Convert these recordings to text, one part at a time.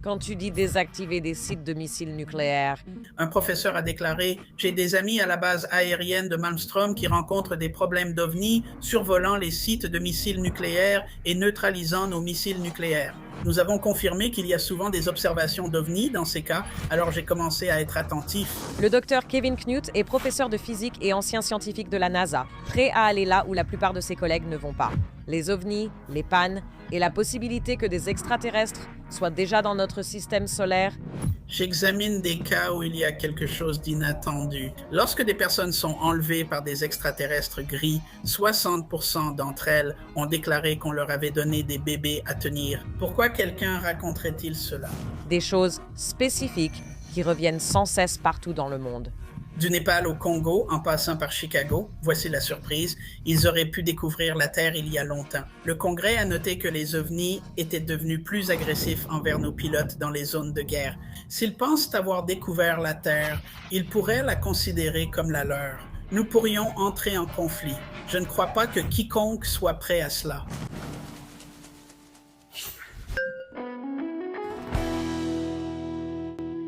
Quand tu dis désactiver des sites de missiles nucléaires, Un professeur a déclaré: J'ai des amis à la base aérienne de Malmstrom qui rencontrent des problèmes d'OVNI survolant les sites de missiles nucléaires et neutralisant nos missiles nucléaires. Nous avons confirmé qu'il y a souvent des observations d'OVNI dans ces cas, alors j'ai commencé à être attentif. le docteur Kevin Knut est professeur de physique et ancien scientifique de la NASA, prêt à aller là où la plupart de ses collègues ne vont pas. Les ovnis, les pannes et la possibilité que des extraterrestres soient déjà dans notre système solaire. J'examine des cas où il y a quelque chose d'inattendu. Lorsque des personnes sont enlevées par des extraterrestres gris, 60% d'entre elles ont déclaré qu'on leur avait donné des bébés à tenir. Pourquoi quelqu'un raconterait-il cela? Des choses spécifiques qui reviennent sans cesse partout dans le monde. Du Népal au Congo, en passant par Chicago, voici la surprise, ils auraient pu découvrir la Terre il y a longtemps. Le Congrès a noté que les ovnis étaient devenus plus agressifs envers nos pilotes dans les zones de guerre. S'ils pensent avoir découvert la Terre, ils pourraient la considérer comme la leur. Nous pourrions entrer en conflit. Je ne crois pas que quiconque soit prêt à cela.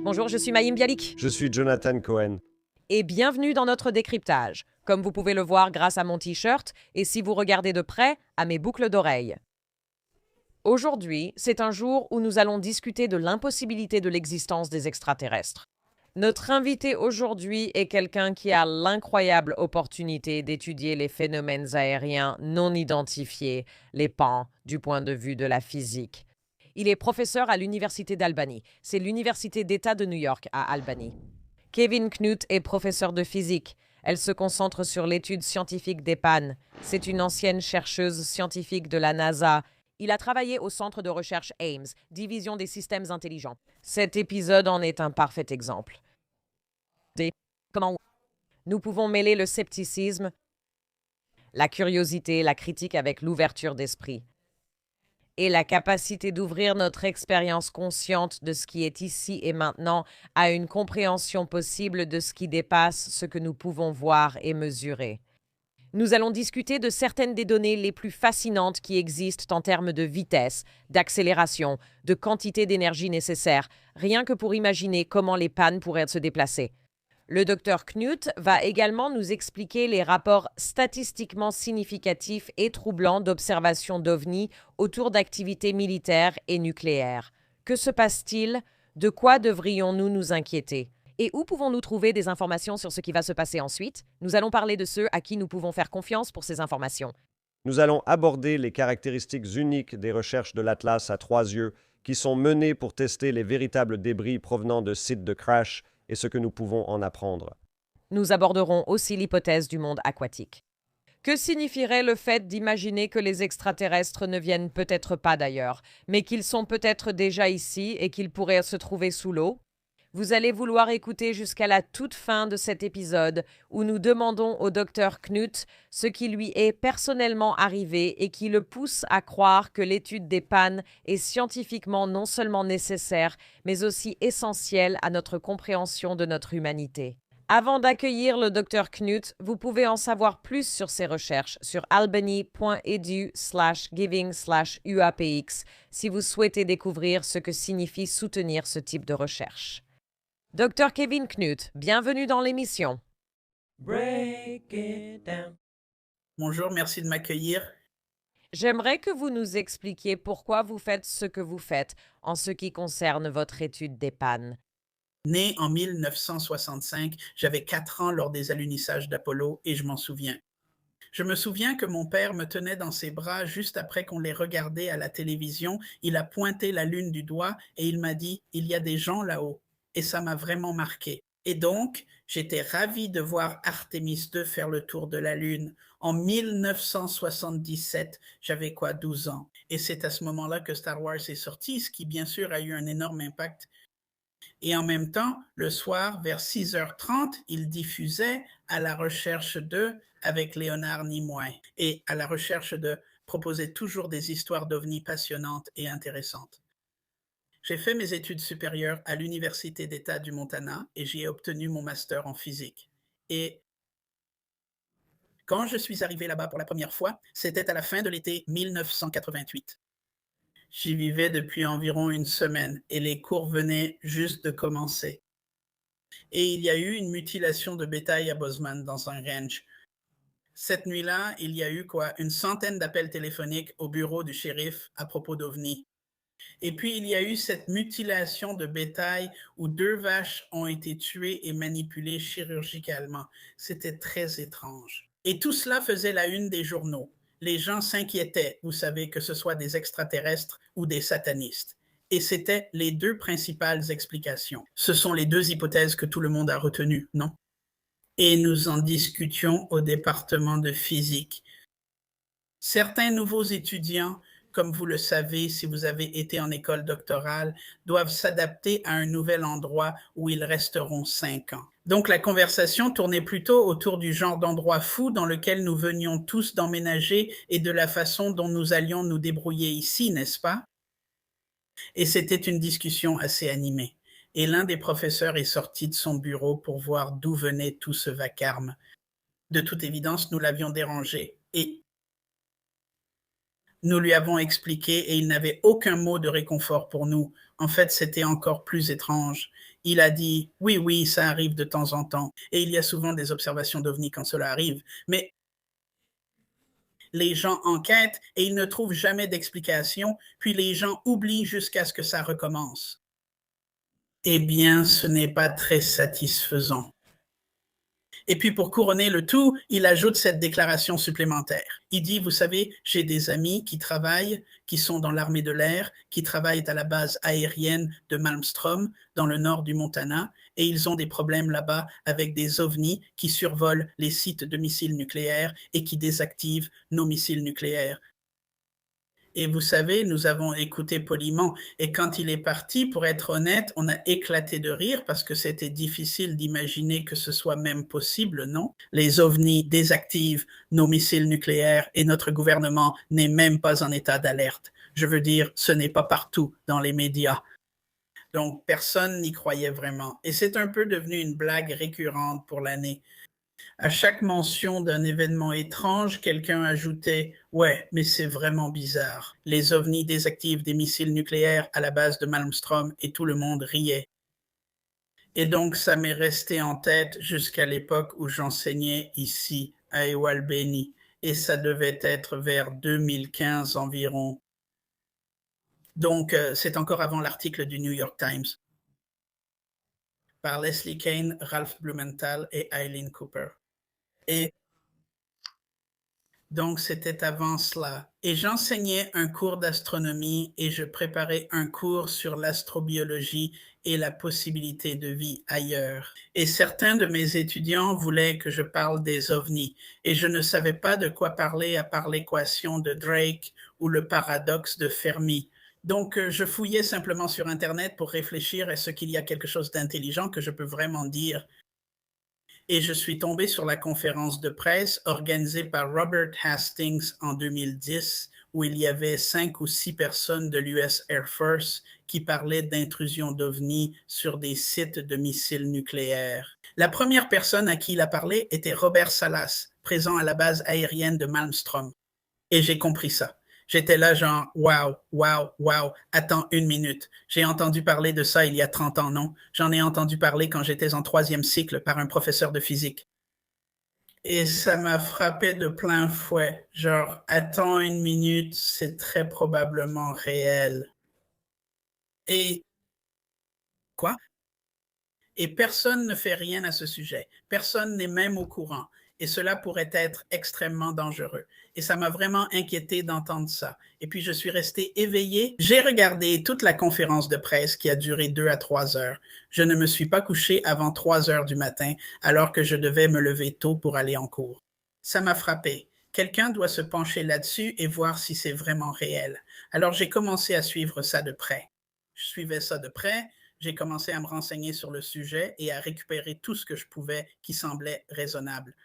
Bonjour, je suis Maïm Bialik Je suis Jonathan Cohen. et bienvenue dans notre décryptage. Comme vous pouvez le voir grâce à mon t-shirt et si vous regardez de près, à mes boucles d'oreilles. Aujourd'hui, c'est un jour où nous allons discuter de l'impossibilité de l'existence des extraterrestres. Notre invité aujourd'hui est quelqu'un qui a l'incroyable opportunité d'étudier les phénomènes aériens non identifiés, les PAN, du point de vue de la physique. Il est professeur à l'Université d'Albany. C'est l'Université d'État de New York à Albany. Kevin Knut est professeur de physique. Elle se concentre sur l'étude scientifique des pannes. C'est une ancienne chercheuse scientifique de la NASA. Il a travaillé au centre de recherche Ames, division des systèmes intelligents. Cet épisode en est un parfait exemple. Comment nous pouvons mêler le scepticisme, la curiosité, la critique avec l'ouverture d'esprit et la capacité d'ouvrir notre expérience consciente de ce qui est ici et maintenant à une compréhension possible de ce qui dépasse ce que nous pouvons voir et mesurer. Nous allons discuter de certaines des données les plus fascinantes qui existent en termes de vitesse, d'accélération, de quantité d'énergie nécessaire, rien que pour imaginer comment les pannes pourraient se déplacer. Le docteur Knut va également nous expliquer les rapports statistiquement significatifs et troublants d'observations d'OVNI autour d'activités militaires et nucléaires. Que se passe-t-il? De quoi devrions-nous nous inquiéter? Et où pouvons-nous trouver des informations sur ce qui va se passer ensuite? Nous allons parler de ceux à qui nous pouvons faire confiance pour ces informations. Nous allons aborder les caractéristiques uniques des recherches de l'Atlas à 3 yeux qui sont menées pour tester les véritables débris provenant de sites de crash et ce que nous pouvons en apprendre. Nous aborderons aussi l'hypothèse du monde aquatique. Que signifierait le fait d'imaginer que les extraterrestres ne viennent peut-être pas d'ailleurs, mais qu'ils sont peut-être déjà ici et qu'ils pourraient se trouver sous l'eau? Vous allez vouloir écouter jusqu'à la toute fin de cet épisode où nous demandons au docteur Knut ce qui lui est personnellement arrivé et qui le pousse à croire que l'étude des pannes est scientifiquement non seulement nécessaire, mais aussi essentielle à notre compréhension de notre humanité. Avant d'accueillir le docteur Knut, vous pouvez en savoir plus sur ses recherches sur albany.edu/giving/UAPX si vous souhaitez découvrir ce que signifie soutenir ce type de recherche. Docteur Kevin Knut, bienvenue dans l'émission. Break it down. Bonjour, merci de m'accueillir. J'aimerais que vous nous expliquiez pourquoi vous faites ce que vous faites en ce qui concerne votre étude des pannes. Né en 1965, j'avais 4 ans lors des alunissages d'Apollo et je m'en souviens. Je me souviens que mon père me tenait dans ses bras juste après qu'on les regardait à la télévision. Il a pointé la Lune du doigt et il m'a dit: Il y a des gens là-haut. Et ça m'a vraiment marqué. Et donc, j'étais ravi de voir Artemis 2 faire le tour de la Lune. En 1977, j'avais quoi, 12 ans. Et c'est à ce moment-là que Star Wars est sorti, ce qui bien sûr a eu un énorme impact. Et en même temps, le soir, vers 6h30, il diffusait À la recherche de avec Léonard Nimoy. Et À la recherche de proposait toujours des histoires d'ovnis passionnantes et intéressantes. J'ai fait mes études supérieures à l'Université d'État du Montana et j'y ai obtenu mon master en physique. Et quand je suis arrivé là-bas pour la première fois, c'était à la fin de l'été 1988. J'y vivais depuis environ une semaine et les cours venaient juste de commencer. Et il y a eu une mutilation de bétail à Bozeman dans un ranch. Cette nuit-là, il y a eu une centaine d'appels téléphoniques au bureau du shérif à propos d'OVNI. Et puis, il y a eu cette mutilation de bétail où 2 vaches ont été tuées et manipulées chirurgicalement. C'était très étrange. Et tout cela faisait la une des journaux. Les gens s'inquiétaient, vous savez, que ce soit des extraterrestres ou des satanistes. Et c'était les 2 principales explications. Ce sont les 2 hypothèses que tout le monde a retenues, non? Et nous en discutions au département de physique. Certains nouveaux étudiants, comme vous le savez si vous avez été en école doctorale, doivent s'adapter à un nouvel endroit où ils resteront 5 ans. Donc la conversation tournait plutôt autour du genre d'endroit fou dans lequel nous venions tous d'emménager et de la façon dont nous allions nous débrouiller ici, n'est-ce pas? Et c'était une discussion assez animée. Et l'un des professeurs est sorti de son bureau pour voir d'où venait tout ce vacarme. De toute évidence, nous l'avions dérangé. Et nous lui avons expliqué et il n'avait aucun mot de réconfort pour nous. En fait, c'était encore plus étrange. Il a dit « Oui, oui, ça arrive de temps en temps. Et il y a souvent des observations d'OVNI quand cela arrive. Mais les gens enquêtent et ils ne trouvent jamais d'explication, puis les gens oublient jusqu'à ce que ça recommence. » Eh bien, ce n'est pas très satisfaisant. Et puis pour couronner le tout, il ajoute cette déclaration supplémentaire. Il dit, vous savez, j'ai des amis qui travaillent, qui sont dans l'armée de l'air, qui travaillent à la base aérienne de Malmstrom, dans le nord du Montana, et ils ont des problèmes là-bas avec des ovnis qui survolent les sites de missiles nucléaires et qui désactivent nos missiles nucléaires. Et vous savez, nous avons écouté poliment. Et quand il est parti, pour être honnête, on a éclaté de rire parce que c'était difficile d'imaginer que ce soit même possible, non? Les ovnis désactivent nos missiles nucléaires et notre gouvernement n'est même pas en état d'alerte. Je veux dire, ce n'est pas partout dans les médias. Donc, personne n'y croyait vraiment. Et c'est un peu devenu une blague récurrente pour l'année. À chaque mention d'un événement étrange, quelqu'un ajoutait « Ouais, mais c'est vraiment bizarre. Les ovnis désactivent des missiles nucléaires à la base de Malmstrom et tout le monde riait. » Et donc, ça m'est resté en tête jusqu'à l'époque où j'enseignais ici, à Ewalbeni, et ça devait être vers 2015 environ. Donc, c'est encore avant l'article du New York Times par Leslie Kean, Ralph Blumenthal et Eileen Cooper. Et donc, c'était avant cela. Et j'enseignais un cours d'astronomie et je préparais un cours sur l'astrobiologie et la possibilité de vie ailleurs. Et certains de mes étudiants voulaient que je parle des ovnis. Et je ne savais pas de quoi parler à part l'équation de Drake ou le paradoxe de Fermi. Donc, je fouillais simplement sur Internet pour réfléchir à ce qu'il y a quelque chose d'intelligent que je peux vraiment dire. Et je suis tombé sur la conférence de presse organisée par Robert Hastings en 2010, où il y avait 5 ou 6 personnes de l'US Air Force qui parlaient d'intrusion d'OVNI sur des sites de missiles nucléaires. La première personne à qui il a parlé était Robert Salas, présent à la base aérienne de Malmstrom. Et j'ai compris ça. J'étais là genre, wow, wow, wow, attends une minute. J'ai entendu parler de ça il y a 30 ans, non? J'en ai entendu parler quand j'étais en 3e cycle par un professeur de physique. Et ça m'a frappé de plein fouet. Genre, attends une minute, c'est très probablement réel. Et quoi? Et personne ne fait rien à ce sujet. Personne n'est même au courant. Et cela pourrait être extrêmement dangereux. Et ça m'a vraiment inquiété d'entendre ça. Et puis je suis resté éveillé. J'ai regardé toute la conférence de presse qui a duré 2 à 3 heures. Je ne me suis pas couché avant 3 heures du matin, alors que je devais me lever tôt pour aller en cours. Ça m'a frappé. Quelqu'un doit se pencher là-dessus et voir si c'est vraiment réel. Alors j'ai commencé à suivre ça de près. Je suivais ça de près. J'ai commencé à me renseigner sur le sujet et à récupérer tout ce que je pouvais qui semblait raisonnable.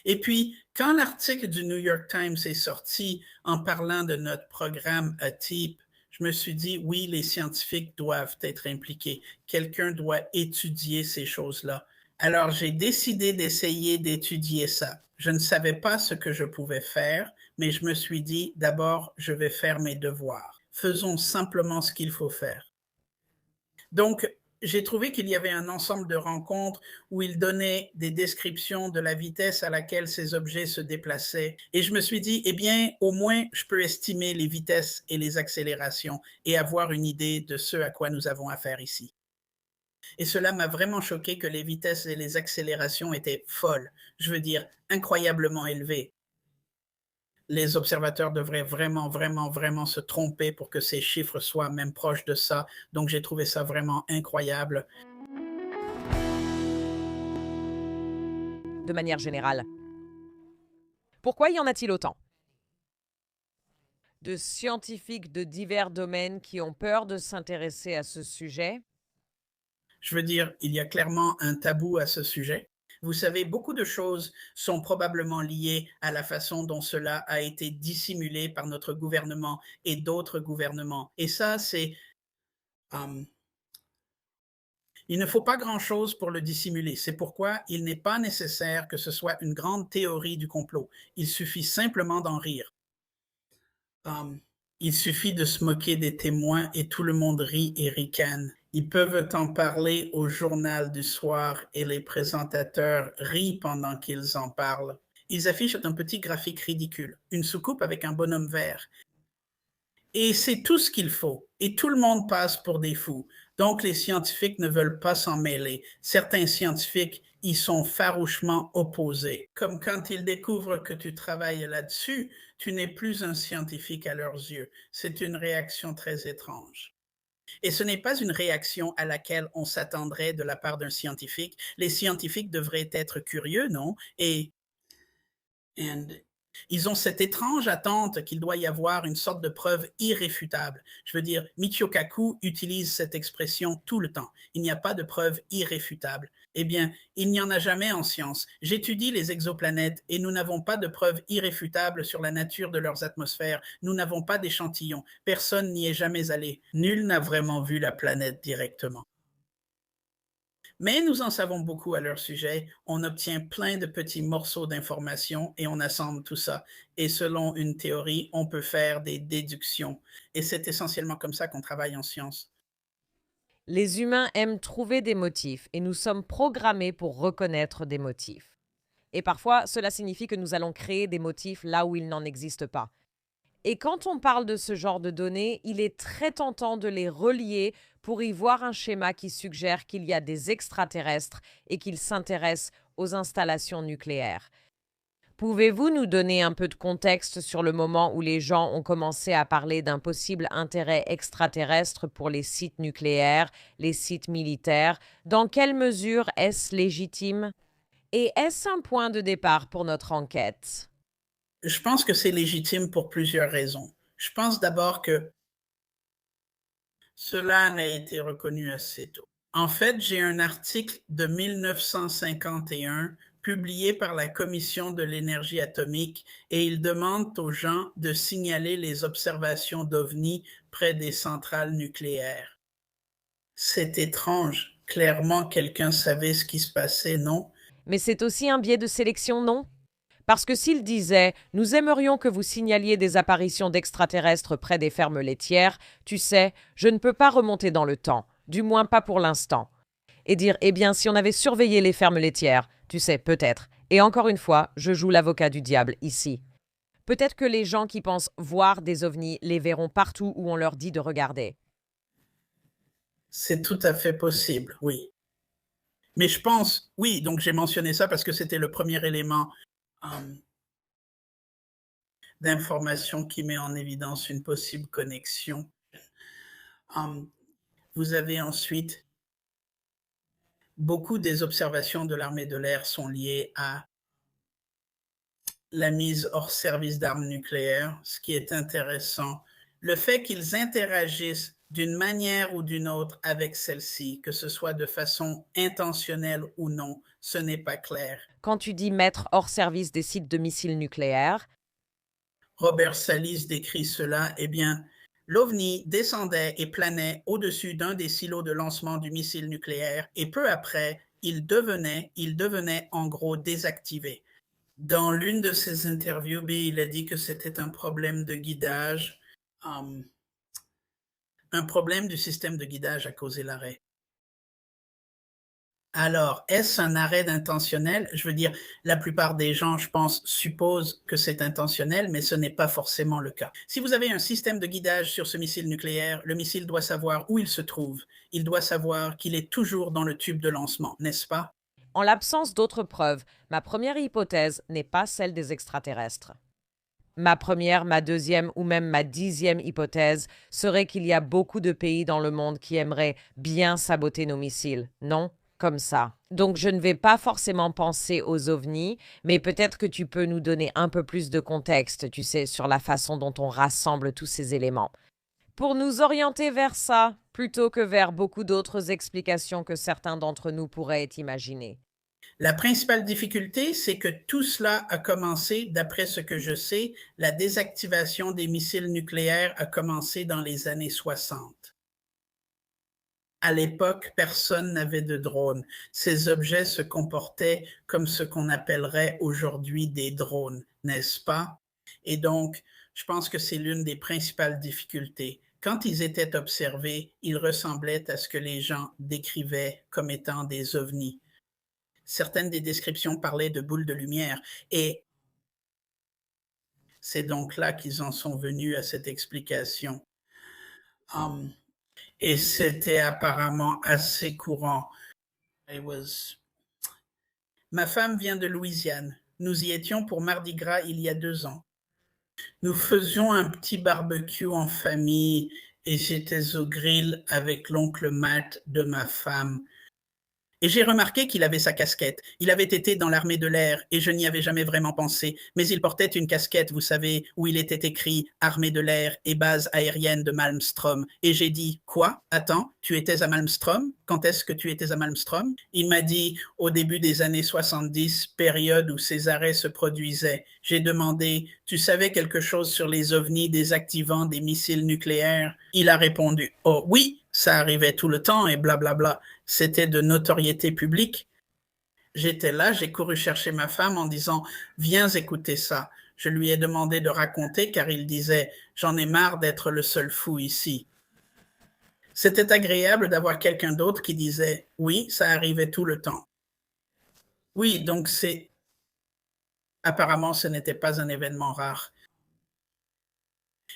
Et puis, quand l'article du New York Times est sorti en parlant de notre programme ATIP, je me suis dit, oui, les scientifiques doivent être impliqués. Quelqu'un doit étudier ces choses-là. Alors, j'ai décidé d'essayer d'étudier ça. Je ne savais pas ce que je pouvais faire, mais je me suis dit, d'abord, je vais faire mes devoirs. Faisons simplement ce qu'il faut faire. Donc, j'ai trouvé qu'il y avait un ensemble de rencontres où il donnait des descriptions de la vitesse à laquelle ces objets se déplaçaient. Et je me suis dit, eh bien, au moins, je peux estimer les vitesses et les accélérations et avoir une idée de ce à quoi nous avons affaire ici. Et cela m'a vraiment choqué que les vitesses et les accélérations étaient folles, je veux dire incroyablement élevées. Les observateurs devraient vraiment, vraiment, vraiment se tromper pour que ces chiffres soient même proches de ça. Donc j'ai trouvé ça vraiment incroyable. De manière générale. Pourquoi y en a-t-il autant? De scientifiques de divers domaines qui ont peur de s'intéresser à ce sujet. Je veux dire, il y a clairement un tabou à ce sujet. Vous savez, beaucoup de choses sont probablement liées à la façon dont cela a été dissimulé par notre gouvernement et d'autres gouvernements. Et ça, euh, il ne faut pas grand-chose pour le dissimuler. C'est pourquoi il n'est pas nécessaire que ce soit une grande théorie du complot. Il suffit simplement d'en rire. Um, il suffit de se moquer des témoins et tout le monde rit et ricane. Ils peuvent en parler au journal du soir et les présentateurs rient pendant qu'ils en parlent. Ils affichent un petit graphique ridicule, une soucoupe avec un bonhomme vert. Et c'est tout ce qu'il faut. Et tout le monde passe pour des fous. Donc les scientifiques ne veulent pas s'en mêler. Certains scientifiques y sont farouchement opposés. Comme quand ils découvrent que tu travailles là-dessus, tu n'es plus un scientifique à leurs yeux. C'est une réaction très étrange. Et ce n'est pas une réaction à laquelle on s'attendrait de la part d'un scientifique. Les scientifiques devraient être curieux, non? Et ils ont cette étrange attente qu'il doit y avoir une sorte de preuve irréfutable. Je veux dire, Michio Kaku utilise cette expression tout le temps. Il n'y a pas de preuve irréfutable. Eh bien, il n'y en a jamais en science. J'étudie les exoplanètes et nous n'avons pas de preuve irréfutable sur la nature de leurs atmosphères. Nous n'avons pas d'échantillons. Personne n'y est jamais allé. Nul n'a vraiment vu la planète directement. Mais nous en savons beaucoup à leur sujet. On obtient plein de petits morceaux d'informations et on assemble tout ça. Et selon une théorie, on peut faire des déductions. Et c'est essentiellement comme ça qu'on travaille en science. Les humains aiment trouver des motifs et nous sommes programmés pour reconnaître des motifs. Et parfois, cela signifie que nous allons créer des motifs là où il n'en existe pas. Et quand on parle de ce genre de données, il est très tentant de les relier pour y voir un schéma qui suggère qu'il y a des extraterrestres et qu'ils s'intéressent aux installations nucléaires. Pouvez-vous nous donner un peu de contexte sur le moment où les gens ont commencé à parler d'un possible intérêt extraterrestre pour les sites nucléaires, les sites militaires? Dans quelle mesure est-ce légitime? Et est-ce un point de départ pour notre enquête? Je pense que c'est légitime pour plusieurs raisons. Je pense d'abord que cela n'a été reconnu assez tôt. En fait, j'ai un article de 1951 publié par la Commission de l'énergie atomique et il demande aux gens de signaler les observations d'OVNI près des centrales nucléaires. C'est étrange. Clairement, quelqu'un savait ce qui se passait, non? Mais c'est aussi un biais de sélection, non? Parce que s'il disait « Nous aimerions que vous signaliez des apparitions d'extraterrestres près des fermes laitières », tu sais, je ne peux pas remonter dans le temps, du moins pas pour l'instant. Et dire « Eh bien, si on avait surveillé les fermes laitières », tu sais, peut-être. Et encore une fois, je joue l'avocat du diable ici. Peut-être que les gens qui pensent voir des ovnis les verront partout où on leur dit de regarder. C'est tout à fait possible, oui. Mais je pense, oui, donc j'ai mentionné ça parce que c'était le premier élément d'information qui met en évidence une possible connexion. Vous avez ensuite beaucoup des observations de l'armée de l'air sont liées à la mise hors service d'armes nucléaires, ce qui est intéressant. Le fait qu'ils interagissent d'une manière ou d'une autre avec celle-ci, que ce soit de façon intentionnelle ou non, ce n'est pas clair. Quand tu dis mettre hors service des sites de missiles nucléaires, Robert Salis décrit cela, eh bien, l'OVNI descendait et planait au-dessus d'un des silos de lancement du missile nucléaire et peu après, il devenait en gros désactivé. Dans l'une de ses interviews, il a dit que c'était un problème de guidage. euh, un problème du système de guidage a causé l'arrêt. Alors, est-ce un arrêt intentionnel? Je veux dire, la plupart des gens, je pense, supposent que c'est intentionnel, mais ce n'est pas forcément le cas. Si vous avez un système de guidage sur ce missile nucléaire, le missile doit savoir où il se trouve. Il doit savoir qu'il est toujours dans le tube de lancement, n'est-ce pas? En l'absence d'autres preuves, ma première hypothèse n'est pas celle des extraterrestres. Ma première, ma deuxième ou même ma 10e hypothèse serait qu'il y a beaucoup de pays dans le monde qui aimeraient bien saboter nos missiles, non? Comme ça. Donc je ne vais pas forcément penser aux ovnis, mais peut-être que tu peux nous donner un peu plus de contexte, tu sais, sur la façon dont on rassemble tous ces éléments. Pour nous orienter vers ça, plutôt que vers beaucoup d'autres explications que certains d'entre nous pourraient imaginer. La principale difficulté, c'est que tout cela a commencé, d'après ce que je sais, la désactivation des missiles nucléaires a commencé dans les années 60. À l'époque, personne n'avait de drone. Ces objets se comportaient comme ce qu'on appellerait aujourd'hui des drones, n'est-ce pas? Et donc, je pense que c'est l'une des principales difficultés. Quand ils étaient observés, ils ressemblaient à ce que les gens décrivaient comme étant des ovnis. Certaines des descriptions parlaient de boules de lumière et c'est donc là qu'ils en sont venus à cette explication. Um, et c'était apparemment assez courant. Ma femme vient de Louisiane. Nous y étions pour Mardi Gras il y a 2 ans. Nous faisions un petit barbecue en famille et j'étais au grill avec l'oncle Matt de ma femme. Et j'ai remarqué qu'il avait sa casquette. Il avait été dans l'armée de l'air et je n'y avais jamais vraiment pensé. Mais il portait une casquette, vous savez, où il était écrit Armée de l'air et base aérienne de Malmstrom. Et j'ai dit, quoi? Attends, tu étais à Malmstrom? Quand est-ce que tu étais à Malmstrom? Il m'a dit, au début des années 70, période où ces arrêts se produisaient. J'ai demandé, tu savais quelque chose sur les ovnis désactivant des missiles nucléaires? Il a répondu, oh oui, ça arrivait tout le temps et blablabla. C'était de notoriété publique. J'étais là, j'ai couru chercher ma femme en disant « Viens écouter ça ». Je lui ai demandé de raconter car il disait « J'en ai marre d'être le seul fou ici ». C'était agréable d'avoir quelqu'un d'autre qui disait « Oui, ça arrivait tout le temps ». Oui, donc c'est... Apparemment, ce n'était pas un événement rare.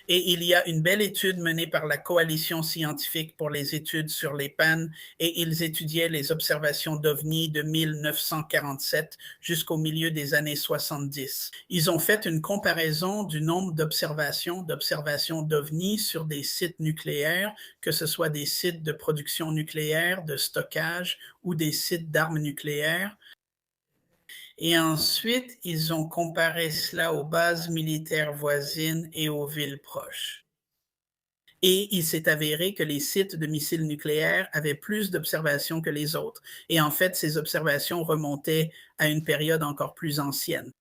Et il y a une belle étude menée par la Coalition scientifique pour les études sur les pannes et ils étudiaient les observations d'OVNI de 1947 jusqu'au milieu des années 70. Ils ont fait une comparaison du nombre d'observations d'OVNI sur des sites nucléaires, que ce soit des sites de production nucléaire, de stockage ou des sites d'armes nucléaires. Et ensuite, ils ont comparé cela aux bases militaires voisines et aux villes proches. Et il s'est avéré que les sites de missiles nucléaires avaient plus d'observations que les autres. Et en fait, ces observations remontaient à une période encore plus ancienne.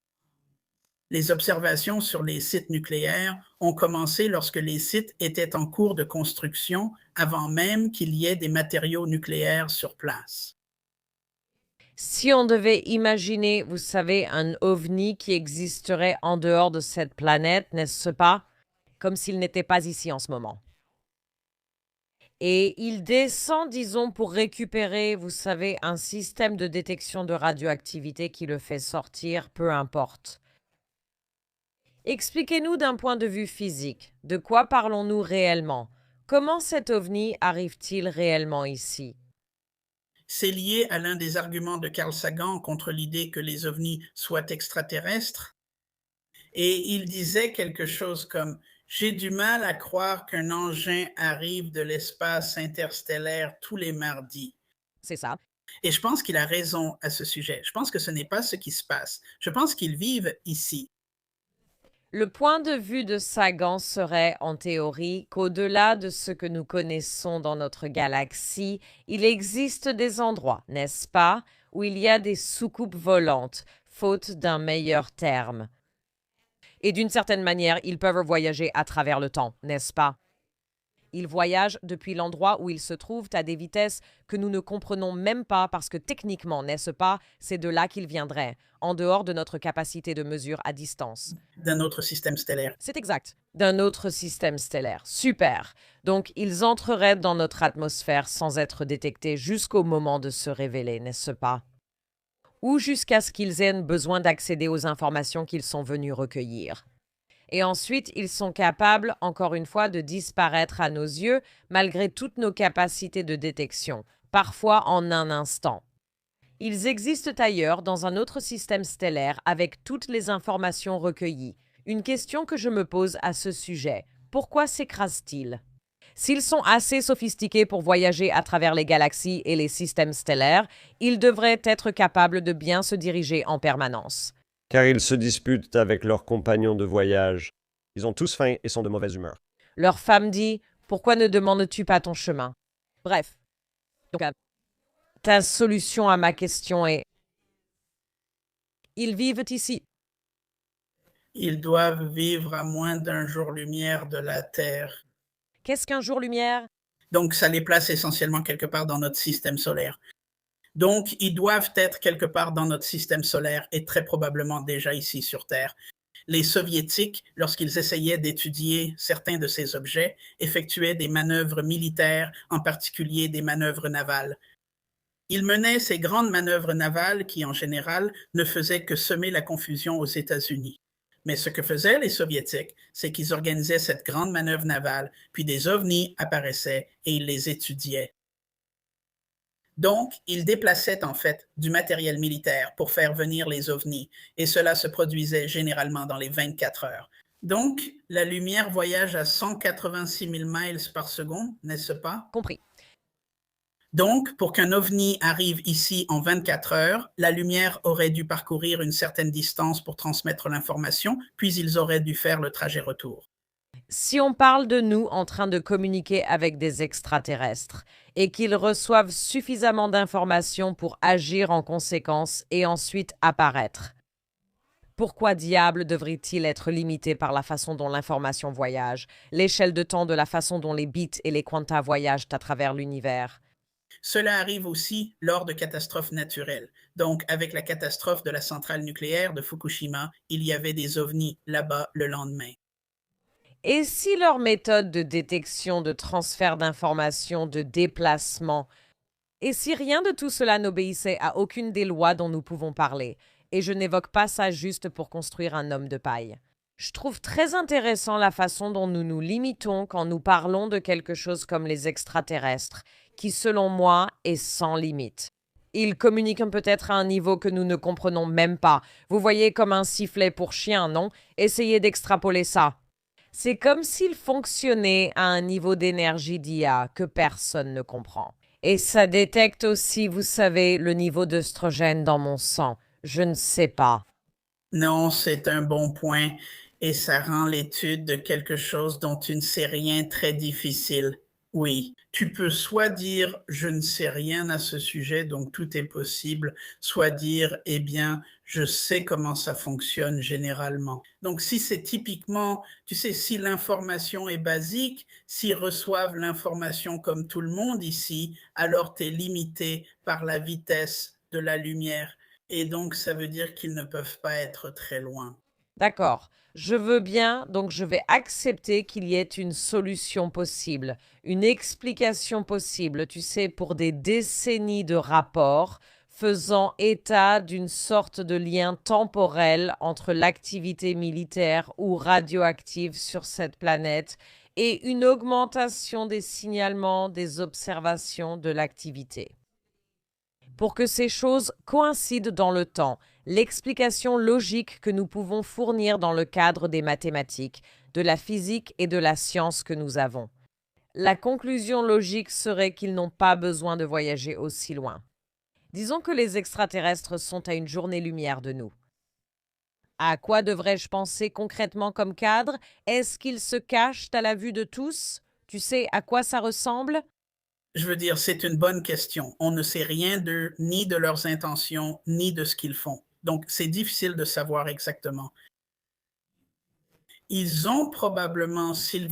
Les observations sur les sites nucléaires ont commencé lorsque les sites étaient en cours de construction avant même qu'il y ait des matériaux nucléaires sur place. Si on devait imaginer, vous savez, un ovni qui existerait en dehors de cette planète, n'est-ce pas? Comme s'il n'était pas ici en ce moment. Et il descend, disons, pour récupérer, vous savez, un système de détection de radioactivité qui le fait sortir, peu importe. Expliquez-nous d'un point de vue physique, de quoi parlons-nous réellement? Comment cet ovni arrive-t-il réellement ici? C'est lié à l'un des arguments de Carl Sagan contre l'idée que les ovnis soient extraterrestres. Et il disait quelque chose comme « J'ai du mal à croire qu'un engin arrive de l'espace interstellaire tous les mardis. » C'est ça. Et je pense qu'il a raison à ce sujet. Je pense que ce n'est pas ce qui se passe. Je pense qu'ils vivent ici. Le point de vue de Sagan serait, en théorie, qu'au-delà de ce que nous connaissons dans notre galaxie, il existe des endroits, n'est-ce pas, où il y a des soucoupes volantes, faute d'un meilleur terme. Et d'une certaine manière, ils peuvent voyager à travers le temps, n'est-ce pas? Ils voyagent depuis l'endroit où ils se trouvent à des vitesses que nous ne comprenons même pas parce que techniquement, n'est-ce pas, c'est de là qu'ils viendraient, en dehors de notre capacité de mesure à distance. D'un autre système stellaire. C'est exact, d'un autre système stellaire. Super. Donc, ils entreraient dans notre atmosphère sans être détectés jusqu'au moment de se révéler, n'est-ce pas? Ou jusqu'à ce qu'ils aient besoin d'accéder aux informations qu'ils sont venus recueillir. Et ensuite, ils sont capables, encore une fois, de disparaître à nos yeux, malgré toutes nos capacités de détection, parfois en un instant. Ils existent ailleurs, dans un autre système stellaire, avec toutes les informations recueillies. Une question que je me pose à ce sujet, pourquoi s'écrasent-ils? S'ils sont assez sophistiqués pour voyager à travers les galaxies et les systèmes stellaires, ils devraient être capables de bien se diriger en permanence. Car ils se disputent avec leurs compagnons de voyage. Ils ont tous faim et sont de mauvaise humeur. Leur femme dit « Pourquoi ne demandes-tu pas ton chemin ?» Bref. Donc, ta solution à ma question est « Ils vivent ici. Ils doivent vivre à moins d'un jour-lumière de la Terre. » Qu'est-ce qu'un jour-lumière? Donc, ça les place essentiellement quelque part dans notre système solaire. Donc, ils doivent être quelque part dans notre système solaire et très probablement déjà ici sur Terre. Les Soviétiques, lorsqu'ils essayaient d'étudier certains de ces objets, effectuaient des manœuvres militaires, en particulier des manœuvres navales. Ils menaient ces grandes manœuvres navales qui, en général, ne faisaient que semer la confusion aux États-Unis. Mais ce que faisaient les Soviétiques, c'est qu'ils organisaient cette grande manœuvre navale, puis des ovnis apparaissaient et ils les étudiaient. Donc, ils déplaçaient en fait du matériel militaire pour faire venir les ovnis, et cela se produisait généralement dans les 24 heures. Donc, la lumière voyage à 186 000 miles par seconde, n'est-ce pas? Compris. Donc, pour qu'un ovni arrive ici en 24 heures, la lumière aurait dû parcourir une certaine distance pour transmettre l'information, puis ils auraient dû faire le trajet retour. Si on parle de nous en train de communiquer avec des extraterrestres et qu'ils reçoivent suffisamment d'informations pour agir en conséquence et ensuite apparaître, pourquoi diable devrait-il être limité par la façon dont l'information voyage, l'échelle de temps de la façon dont les bits et les quantas voyagent à travers l'univers? Cela arrive aussi lors de catastrophes naturelles. Donc, avec la catastrophe de la centrale nucléaire de Fukushima, il y avait des ovnis là-bas le lendemain. Et si leur méthode de détection, de transfert d'informations, de déplacement, et si rien de tout cela n'obéissait à aucune des lois dont nous pouvons parler, et je n'évoque pas ça juste pour construire un homme de paille. Je trouve très intéressant la façon dont nous nous limitons quand nous parlons de quelque chose comme les extraterrestres, qui selon moi est sans limite. Ils communiquent peut-être à un niveau que nous ne comprenons même pas. Vous voyez comme un sifflet pour chien, non? Essayez d'extrapoler ça. C'est comme s'ils fonctionnaient à un niveau d'énergie d'IA que personne ne comprend. Et ça détecte aussi, vous savez, le niveau d'œstrogène dans mon sang. Je ne sais pas. Non, c'est un bon point et ça rend l'étude de quelque chose dont tu ne sais rien très difficile. Oui, tu peux soit dire je ne sais rien à ce sujet, donc tout est possible, soit dire eh bien je sais comment ça fonctionne généralement. Donc si c'est typiquement, tu sais, si l'information est basique, s'ils reçoivent l'information comme tout le monde ici, alors tu es limité par la vitesse de la lumière. Et donc, ça veut dire qu'ils ne peuvent pas être très loin. D'accord. Je veux bien, donc je vais accepter qu'il y ait une solution possible, une explication possible, tu sais, pour des décennies de rapports faisant état d'une sorte de lien temporel entre l'activité militaire ou radioactive sur cette planète et une augmentation des signalements, des observations de l'activité. Pour que ces choses coïncident dans le temps, l'explication logique que nous pouvons fournir dans le cadre des mathématiques, de la physique et de la science que nous avons. La conclusion logique serait qu'ils n'ont pas besoin de voyager aussi loin. Disons que les extraterrestres sont à une journée-lumière de nous. À quoi devrais-je penser concrètement comme cadre? Est-ce qu'ils se cachent à la vue de tous? Tu sais à quoi ça ressemble? Je veux dire, c'est une bonne question. On ne sait rien d'eux, ni de leurs intentions, ni de ce qu'ils font. Donc, c'est difficile de savoir exactement. Ils ont probablement, s'ils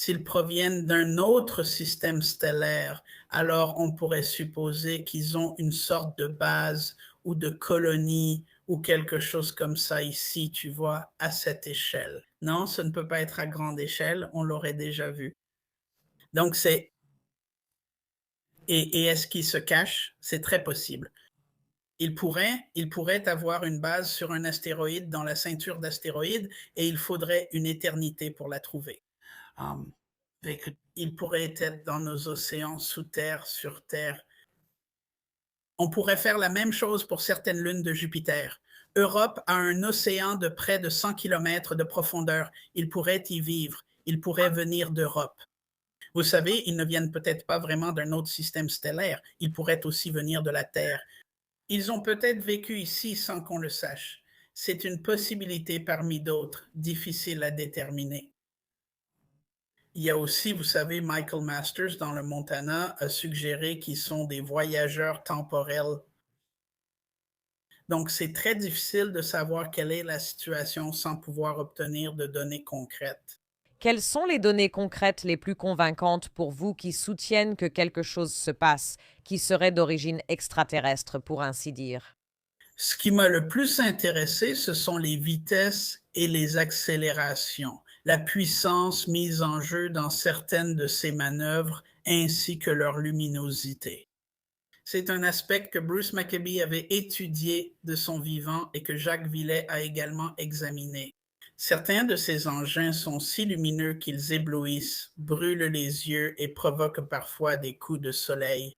s'ils proviennent d'un autre système stellaire, alors on pourrait supposer qu'ils ont une sorte de base ou de colonie ou quelque chose comme ça ici, tu vois, à cette échelle. Non, ce ne peut pas être à grande échelle, on l'aurait déjà vu. Donc c'est et est-ce qu'ils se cachent? C'est très possible. Il pourrait avoir une base sur un astéroïde dans la ceinture d'astéroïdes et il faudrait une éternité pour la trouver. Um, il pourrait être dans nos océans, sous terre, sur Terre. On pourrait faire la même chose pour certaines lunes de Jupiter. Europe a un océan de près de 100 km de profondeur. Il pourrait y vivre. Il pourrait venir d'Europe. Vous savez, ils ne viennent peut-être pas vraiment d'un autre système stellaire. Ils pourraient aussi venir de la Terre. Ils ont peut-être vécu ici sans qu'on le sache. C'est une possibilité parmi d'autres, difficile à déterminer. Il y a aussi, vous savez, Michael Masters dans le Montana a suggéré qu'ils sont des voyageurs temporels. Donc, c'est très difficile de savoir quelle est la situation sans pouvoir obtenir de données concrètes. Quelles sont les données concrètes les plus convaincantes pour vous qui soutiennent que quelque chose se passe, qui serait d'origine extraterrestre, pour ainsi dire? Ce qui m'a le plus intéressé, ce sont les vitesses et les accélérations, la puissance mise en jeu dans certaines de ces manœuvres, ainsi que leur luminosité. C'est un aspect que Bruce Maccabee avait étudié de son vivant et que Jacques Villais a également examiné. Certains de ces engins sont si lumineux qu'ils éblouissent, brûlent les yeux et provoquent parfois des coups de soleil.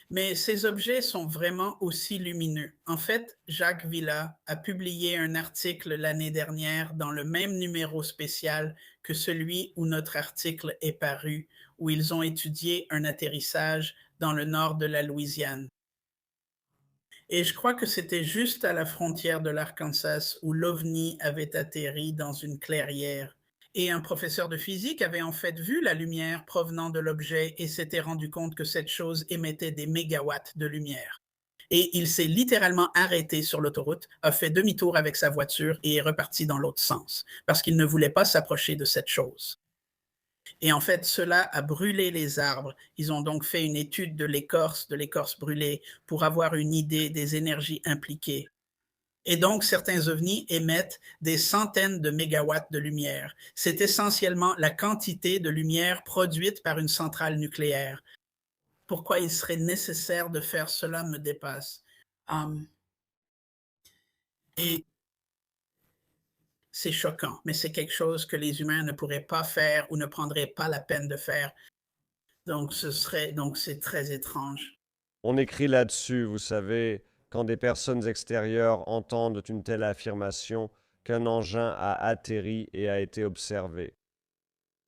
Mais ces objets sont vraiment aussi lumineux. En fait, Jacques Villa a publié un article l'année dernière dans le même numéro spécial que celui où notre article est paru, où ils ont étudié un atterrissage dans le nord de la Louisiane. Et je crois que c'était juste à la frontière de l'Arkansas où l'OVNI avait atterri dans une clairière. Et un professeur de physique avait en fait vu la lumière provenant de l'objet et s'était rendu compte que cette chose émettait des mégawatts de lumière. Et il s'est littéralement arrêté sur l'autoroute, a fait demi-tour avec sa voiture et est reparti dans l'autre sens, parce qu'il ne voulait pas s'approcher de cette chose. Et en fait, cela a brûlé les arbres. Ils ont donc fait une étude de l'écorce brûlée, pour avoir une idée des énergies impliquées. Et donc, certains ovnis émettent des centaines de mégawatts de lumière. C'est essentiellement la quantité de lumière produite par une centrale nucléaire. Pourquoi il serait nécessaire de faire cela me dépasse. Et c'est choquant, mais c'est quelque chose que les humains ne pourraient pas faire ou ne prendraient pas la peine de faire. Donc, c'est très étrange. On écrit là-dessus, vous savez, quand des personnes extérieures entendent une telle affirmation qu'un engin a atterri et a été observé.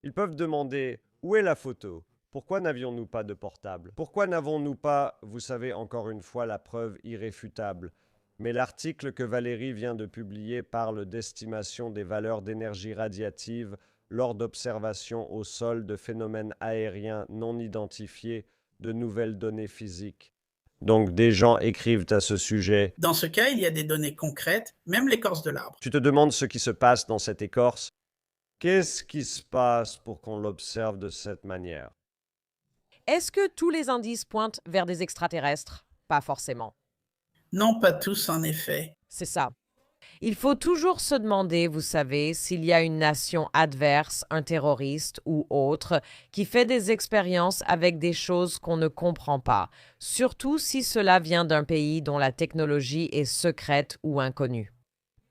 Ils peuvent demander « Où est la photo ? Pourquoi n'avions-nous pas de portable ? Pourquoi n'avons-nous pas, vous savez, encore une fois, la preuve irréfutable ?» Mais l'article que Valérie vient de publier parle d'estimation des valeurs d'énergie radiative lors d'observations au sol de phénomènes aériens non identifiés, de nouvelles données physiques. Donc des gens écrivent à ce sujet. Dans ce cas, il y a des données concrètes, même l'écorce de l'arbre. Tu te demandes ce qui se passe dans cette écorce. Qu'est-ce qui se passe pour qu'on l'observe de cette manière? Est-ce que tous les indices pointent vers des extraterrestres? Pas forcément. Non, pas tous, en effet. C'est ça. Il faut toujours se demander, vous savez, s'il y a une nation adverse, un terroriste ou autre, qui fait des expériences avec des choses qu'on ne comprend pas, surtout si cela vient d'un pays dont la technologie est secrète ou inconnue.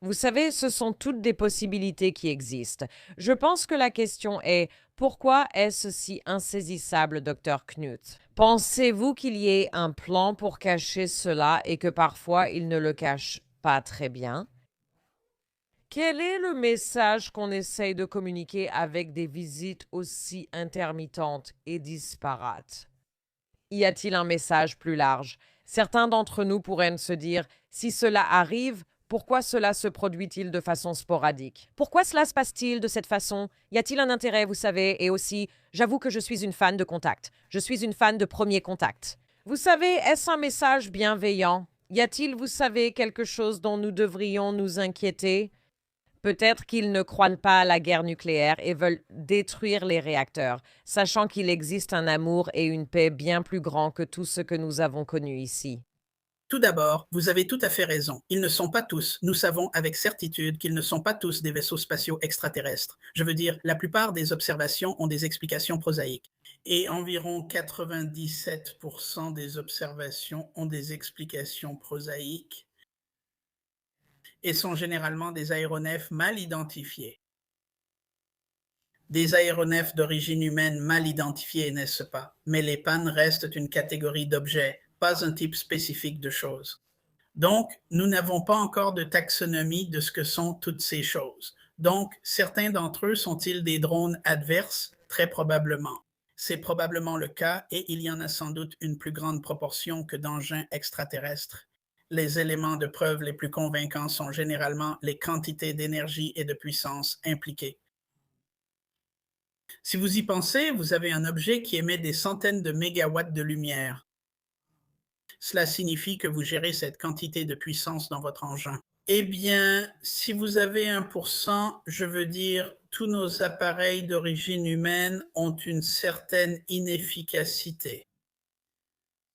Vous savez, ce sont toutes des possibilités qui existent. Je pense que la question est, pourquoi est-ce si insaisissable, Dr. Knut? Pensez-vous qu'il y ait un plan pour cacher cela et que parfois il ne le cache pas très bien? Quel est le message qu'on essaye de communiquer avec des visites aussi intermittentes et disparates? Y a-t-il un message plus large? Certains d'entre nous pourraient se dire, si cela arrive, pourquoi cela se produit-il de façon sporadique? Pourquoi cela se passe-t-il de cette façon? Y a-t-il un intérêt, vous savez? Et aussi, j'avoue que je suis une fan de contact. Je suis une fan de premier contact. Vous savez, est-ce un message bienveillant? Y a-t-il, vous savez, quelque chose dont nous devrions nous inquiéter? Peut-être qu'ils ne croient pas à la guerre nucléaire et veulent détruire les réacteurs, sachant qu'il existe un amour et une paix bien plus grands que tout ce que nous avons connu ici. Tout d'abord, vous avez tout à fait raison. Ils ne sont pas tous, nous savons avec certitude qu'ils ne sont pas tous des vaisseaux spatiaux extraterrestres. Je veux dire, la plupart des observations ont des explications prosaïques. Et environ 97% des observations ont des explications prosaïques et sont généralement des aéronefs mal identifiés. Des aéronefs d'origine humaine mal identifiés, n'est-ce pas? Mais les pannes restent une catégorie d'objets, pas un type spécifique de choses. Donc, nous n'avons pas encore de taxonomie de ce que sont toutes ces choses. Donc, certains d'entre eux sont-ils des drones adverses? Très probablement. C'est probablement le cas et il y en a sans doute une plus grande proportion que d'engins extraterrestres. Les éléments de preuve les plus convaincants sont généralement les quantités d'énergie et de puissance impliquées. Si vous y pensez, vous avez un objet qui émet des centaines de mégawatts de lumière. Cela signifie que vous gérez cette quantité de puissance dans votre engin. Eh bien, si vous avez 1%, je veux dire, tous nos appareils d'origine humaine ont une certaine inefficacité.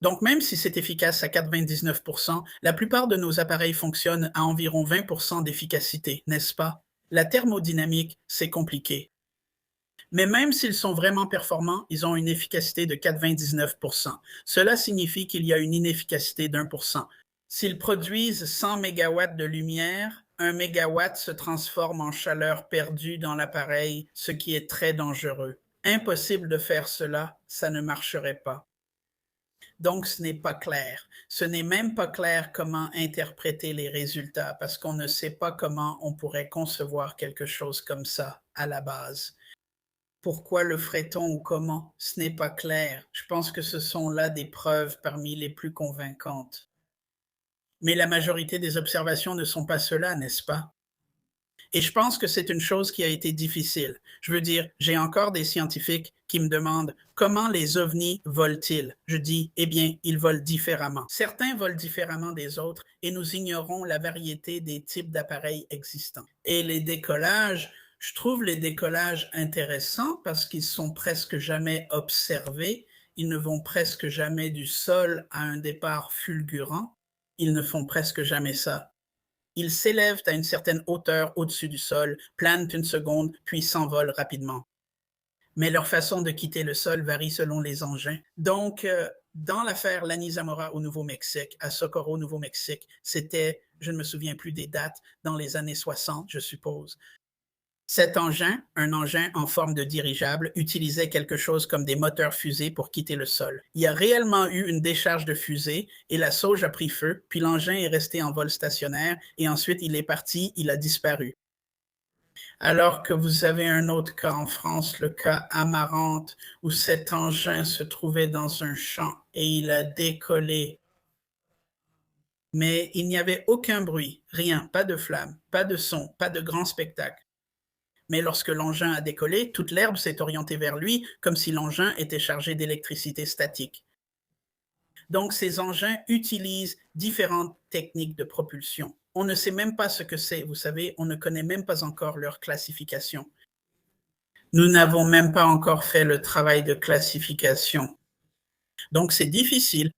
Donc, même si c'est efficace à 99%, la plupart de nos appareils fonctionnent à environ 20% d'efficacité, n'est-ce pas? La thermodynamique, c'est compliqué. Mais même s'ils sont vraiment performants, ils ont une efficacité de 99%. Cela signifie qu'il y a une inefficacité d'1%. S'ils produisent 100 mégawatts de lumière, 1 mégawatt se transforme en chaleur perdue dans l'appareil, ce qui est très dangereux. Impossible de faire cela, ça ne marcherait pas. Donc, ce n'est pas clair. Ce n'est même pas clair comment interpréter les résultats parce qu'on ne sait pas comment on pourrait concevoir quelque chose comme ça à la base. Pourquoi le ferait-on ou comment? Ce n'est pas clair. Je pense que ce sont là des preuves parmi les plus convaincantes. Mais la majorité des observations ne sont pas cela, n'est-ce pas? Et je pense que c'est une chose qui a été difficile. Je veux dire, j'ai encore des scientifiques qui me demandent comment les ovnis volent-ils? Je dis, eh bien, ils volent différemment. Certains volent différemment des autres et nous ignorons la variété des types d'appareils existants. Et les décollages, je trouve les décollages intéressants parce qu'ils sont presque jamais observés. Ils ne vont presque jamais du sol à un départ fulgurant. Ils ne font presque jamais ça. Ils s'élèvent à une certaine hauteur au-dessus du sol, planent une seconde, puis s'envolent rapidement. Mais leur façon de quitter le sol varie selon les engins. Donc, dans l'affaire Lani Zamora au Nouveau-Mexique, à Socorro, Nouveau-Mexique, c'était, je ne me souviens plus des dates, dans les années 60, je suppose. Cet engin, un engin en forme de dirigeable, utilisait quelque chose comme des moteurs fusées pour quitter le sol. Il y a réellement eu une décharge de fusée et la sauge a pris feu, puis l'engin est resté en vol stationnaire et ensuite il est parti, il a disparu. Alors que vous avez un autre cas en France, le cas Amarante, où cet engin se trouvait dans un champ et il a décollé. Mais il n'y avait aucun bruit, rien, pas de flamme, pas de son, pas de grand spectacle. Mais lorsque l'engin a décollé, toute l'herbe s'est orientée vers lui comme si l'engin était chargé d'électricité statique. Donc ces engins utilisent différentes techniques de propulsion. On ne sait même pas ce que c'est, vous savez, on ne connaît même pas encore leur classification. Nous n'avons même pas encore fait le travail de classification. Donc c'est difficile.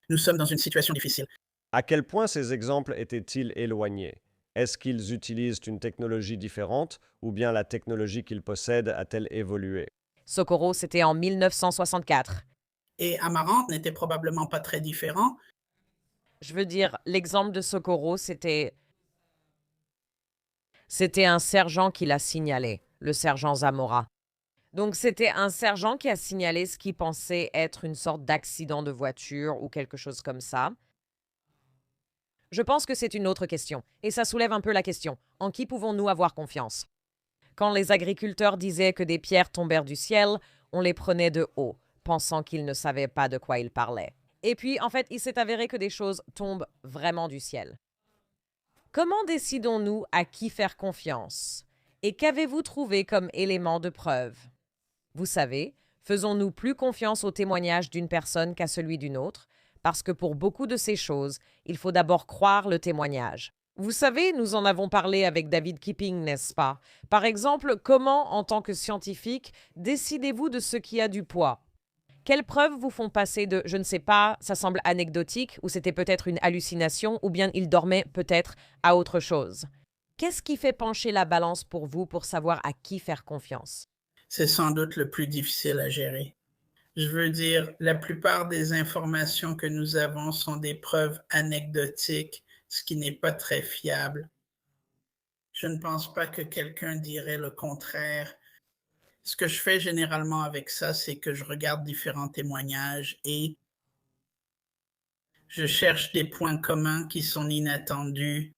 Nous sommes dans une situation difficile. À quel point ces exemples étaient-ils éloignés? Est-ce qu'ils utilisent une technologie différente ou bien la technologie qu'ils possèdent a-t-elle évolué? Socorro, c'était en 1964. Et Amarante n'était probablement pas très différent. Je veux dire, l'exemple de Socorro, c'était un sergent qui l'a signalé, le sergent Zamora. Donc, c'était un sergent qui a signalé ce qu'il pensait être une sorte d'accident de voiture ou quelque chose comme ça. Je pense que c'est une autre question, et ça soulève un peu la question. En qui pouvons-nous avoir confiance? Quand les agriculteurs disaient que des pierres tombèrent du ciel, on les prenait de haut, pensant qu'ils ne savaient pas de quoi ils parlaient. Et puis, en fait, il s'est avéré que des choses tombent vraiment du ciel. Comment décidons-nous à qui faire confiance? Et qu'avez-vous trouvé comme élément de preuve? Vous savez, faisons-nous plus confiance au témoignage d'une personne qu'à celui d'une autre? Parce que pour beaucoup de ces choses, il faut d'abord croire le témoignage. Vous savez, nous en avons parlé avec David Kipping, n'est-ce pas? Par exemple, comment, en tant que scientifique, décidez-vous de ce qui a du poids? Quelles preuves vous font passer de je ne sais pas, ça semble anecdotique, ou c'était peut-être une hallucination, ou bien il dormait peut-être à autre chose? Qu'est-ce qui fait pencher la balance pour vous pour savoir à qui faire confiance? C'est sans doute le plus difficile à gérer. Je veux dire, la plupart des informations que nous avons sont des preuves anecdotiques, ce qui n'est pas très fiable. Je ne pense pas que quelqu'un dirait le contraire. Ce que je fais généralement avec ça, c'est que je regarde différents témoignages et je cherche des points communs qui sont inattendus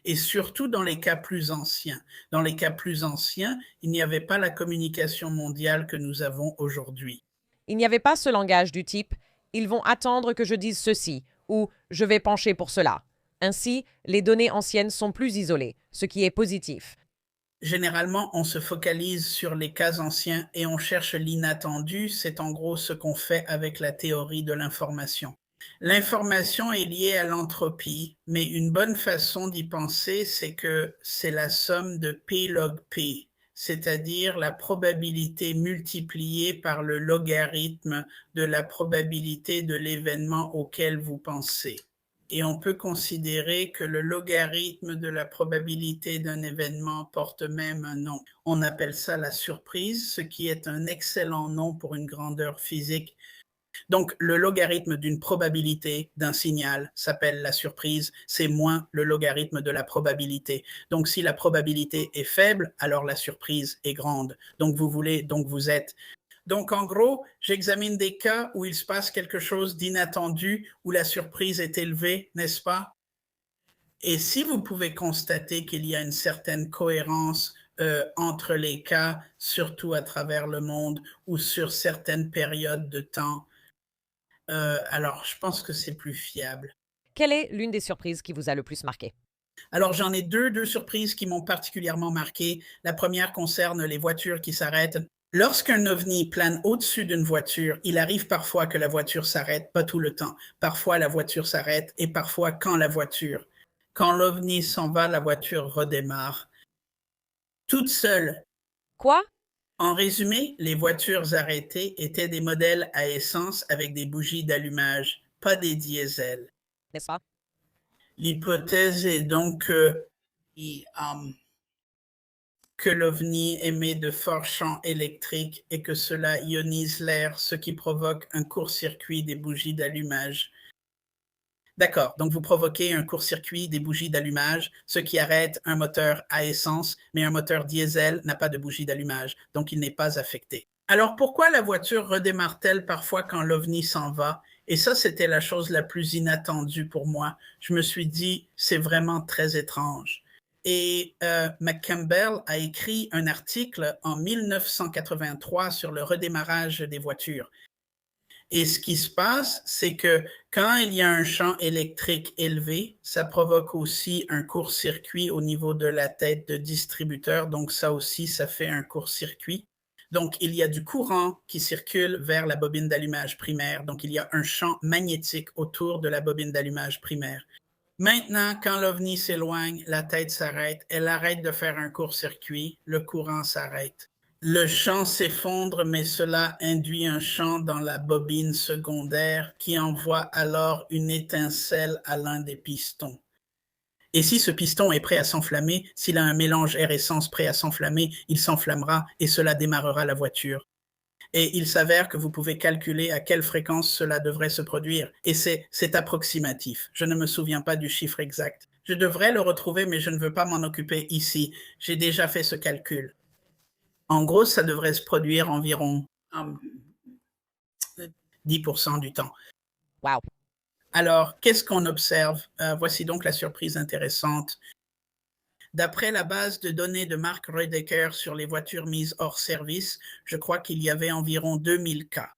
et surtout dans les cas plus anciens. Dans les cas plus anciens, il n'y avait pas la communication mondiale que nous avons aujourd'hui. Il n'y avait pas ce langage du type ils vont attendre que je dise ceci ou je vais pencher pour cela. Ainsi, les données anciennes sont plus isolées, ce qui est positif. Généralement, on se focalise sur les cas anciens et on cherche l'inattendu. C'est en gros ce qu'on fait avec la théorie de l'information. L'information est liée à l'entropie, mais une bonne façon d'y penser, c'est que c'est la somme de P log P, c'est-à-dire la probabilité multipliée par le logarithme de la probabilité de l'événement auquel vous pensez. Et on peut considérer que le logarithme de la probabilité d'un événement porte même un nom. On appelle ça la surprise, ce qui est un excellent nom pour une grandeur physique. Donc, le logarithme d'une probabilité d'un signal s'appelle la surprise, c'est moins le logarithme de la probabilité. Donc, si la probabilité est faible, alors la surprise est grande. Donc, vous voulez, donc vous êtes. Donc, en gros, j'examine des cas où il se passe quelque chose d'inattendu, où la surprise est élevée, n'est-ce pas? Et si vous pouvez constater qu'il y a une certaine cohérence entre les cas, surtout à travers le monde ou sur certaines périodes de temps, alors je pense que c'est plus fiable. Quelle est l'une des surprises qui vous a le plus marqué? Alors j'en ai deux surprises qui m'ont particulièrement marqué. La première concerne les voitures qui s'arrêtent. Lorsqu'un ovni plane au-dessus d'une voiture, il arrive parfois que la voiture s'arrête, pas tout le temps. Parfois la voiture s'arrête et parfois quand l'ovni s'en va, la voiture redémarre. Toute seule. Quoi? En résumé, les voitures arrêtées étaient des modèles à essence avec des bougies d'allumage, pas des diesels. N'est-ce pas? L'hypothèse est donc que l'OVNI émet de forts champs électriques et que cela ionise l'air, ce qui provoque un court-circuit des bougies d'allumage. D'accord, donc vous provoquez un court-circuit des bougies d'allumage, ce qui arrête un moteur à essence, mais un moteur diesel n'a pas de bougie d'allumage, donc il n'est pas affecté. Alors pourquoi la voiture redémarre-t-elle parfois quand l'OVNI s'en va? Et ça, c'était la chose la plus inattendue pour moi. Je me suis dit, c'est vraiment très étrange. Et McCampbell a écrit un article en 1983 sur le redémarrage des voitures. Et ce qui se passe, c'est que quand il y a un champ électrique élevé, ça provoque aussi un court-circuit au niveau de la tête de distributeur. Donc ça aussi, ça fait un court-circuit. Donc il y a du courant qui circule vers la bobine d'allumage primaire. Donc il y a un champ magnétique autour de la bobine d'allumage primaire. Maintenant, quand l'OVNI s'éloigne, la tête s'arrête. Elle arrête de faire un court-circuit. Le courant s'arrête. Le champ s'effondre, mais cela induit un champ dans la bobine secondaire qui envoie alors une étincelle à l'un des pistons. Et si ce piston est prêt à s'enflammer, s'il a un mélange air-essence prêt à s'enflammer, il s'enflammera et cela démarrera la voiture. Et il s'avère que vous pouvez calculer à quelle fréquence cela devrait se produire. Et c'est approximatif. Je ne me souviens pas du chiffre exact. Je devrais le retrouver, mais je ne veux pas m'en occuper ici. J'ai déjà fait ce calcul. En gros, ça devrait se produire environ 10% du temps. Wow. Alors, qu'est-ce qu'on observe? Voici donc la surprise intéressante. D'après la base de données de Mark Redeker sur les voitures mises hors service, je crois qu'il y avait environ 2000 cas.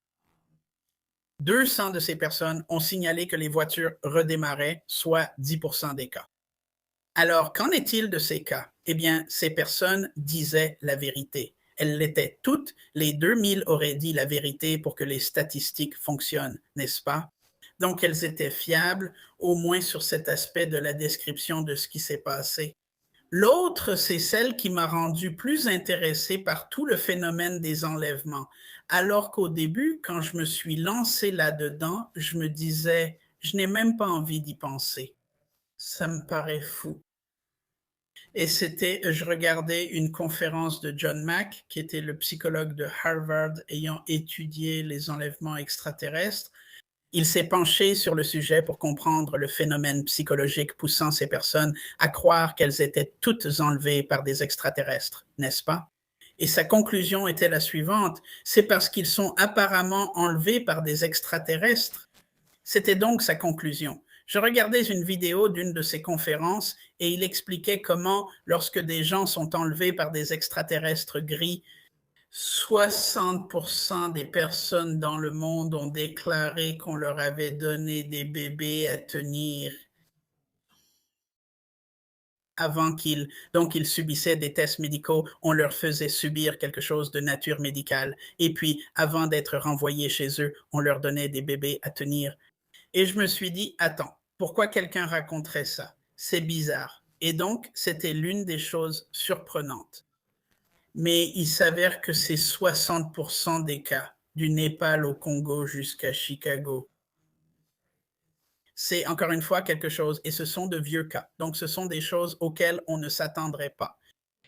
200 de ces personnes ont signalé que les voitures redémarraient, soit 10% des cas. Alors, qu'en est-il de ces cas? Eh bien, ces personnes disaient la vérité. Elles l'étaient toutes. Les 2000 auraient dit la vérité pour que les statistiques fonctionnent, n'est-ce pas? Donc, elles étaient fiables, au moins sur cet aspect de la description de ce qui s'est passé. L'autre, c'est celle qui m'a rendu plus intéressé par tout le phénomène des enlèvements. Alors qu'au début, quand je me suis lancé là-dedans, je me disais, je n'ai même pas envie d'y penser. Ça me paraît fou. Et je regardais une conférence de John Mack, qui était le psychologue de Harvard ayant étudié les enlèvements extraterrestres. Il s'est penché sur le sujet pour comprendre le phénomène psychologique poussant ces personnes à croire qu'elles étaient toutes enlevées par des extraterrestres, n'est-ce pas? Et sa conclusion était la suivante, c'est parce qu'ils sont apparemment enlevés par des extraterrestres. C'était donc sa conclusion. Je regardais une vidéo d'une de ses conférences et il expliquait comment, lorsque des gens sont enlevés par des extraterrestres gris, 60% des personnes dans le monde ont déclaré qu'on leur avait donné des bébés à tenir avant donc ils subissaient des tests médicaux, on leur faisait subir quelque chose de nature médicale. Et puis, avant d'être renvoyés chez eux, on leur donnait des bébés à tenir. Et je me suis dit, attends, pourquoi quelqu'un raconterait ça? C'est bizarre. Et donc, c'était l'une des choses surprenantes. Mais il s'avère que c'est 60% des cas, du Népal au Congo jusqu'à Chicago. C'est encore une fois quelque chose, et ce sont de vieux cas. Donc, ce sont des choses auxquelles on ne s'attendrait pas.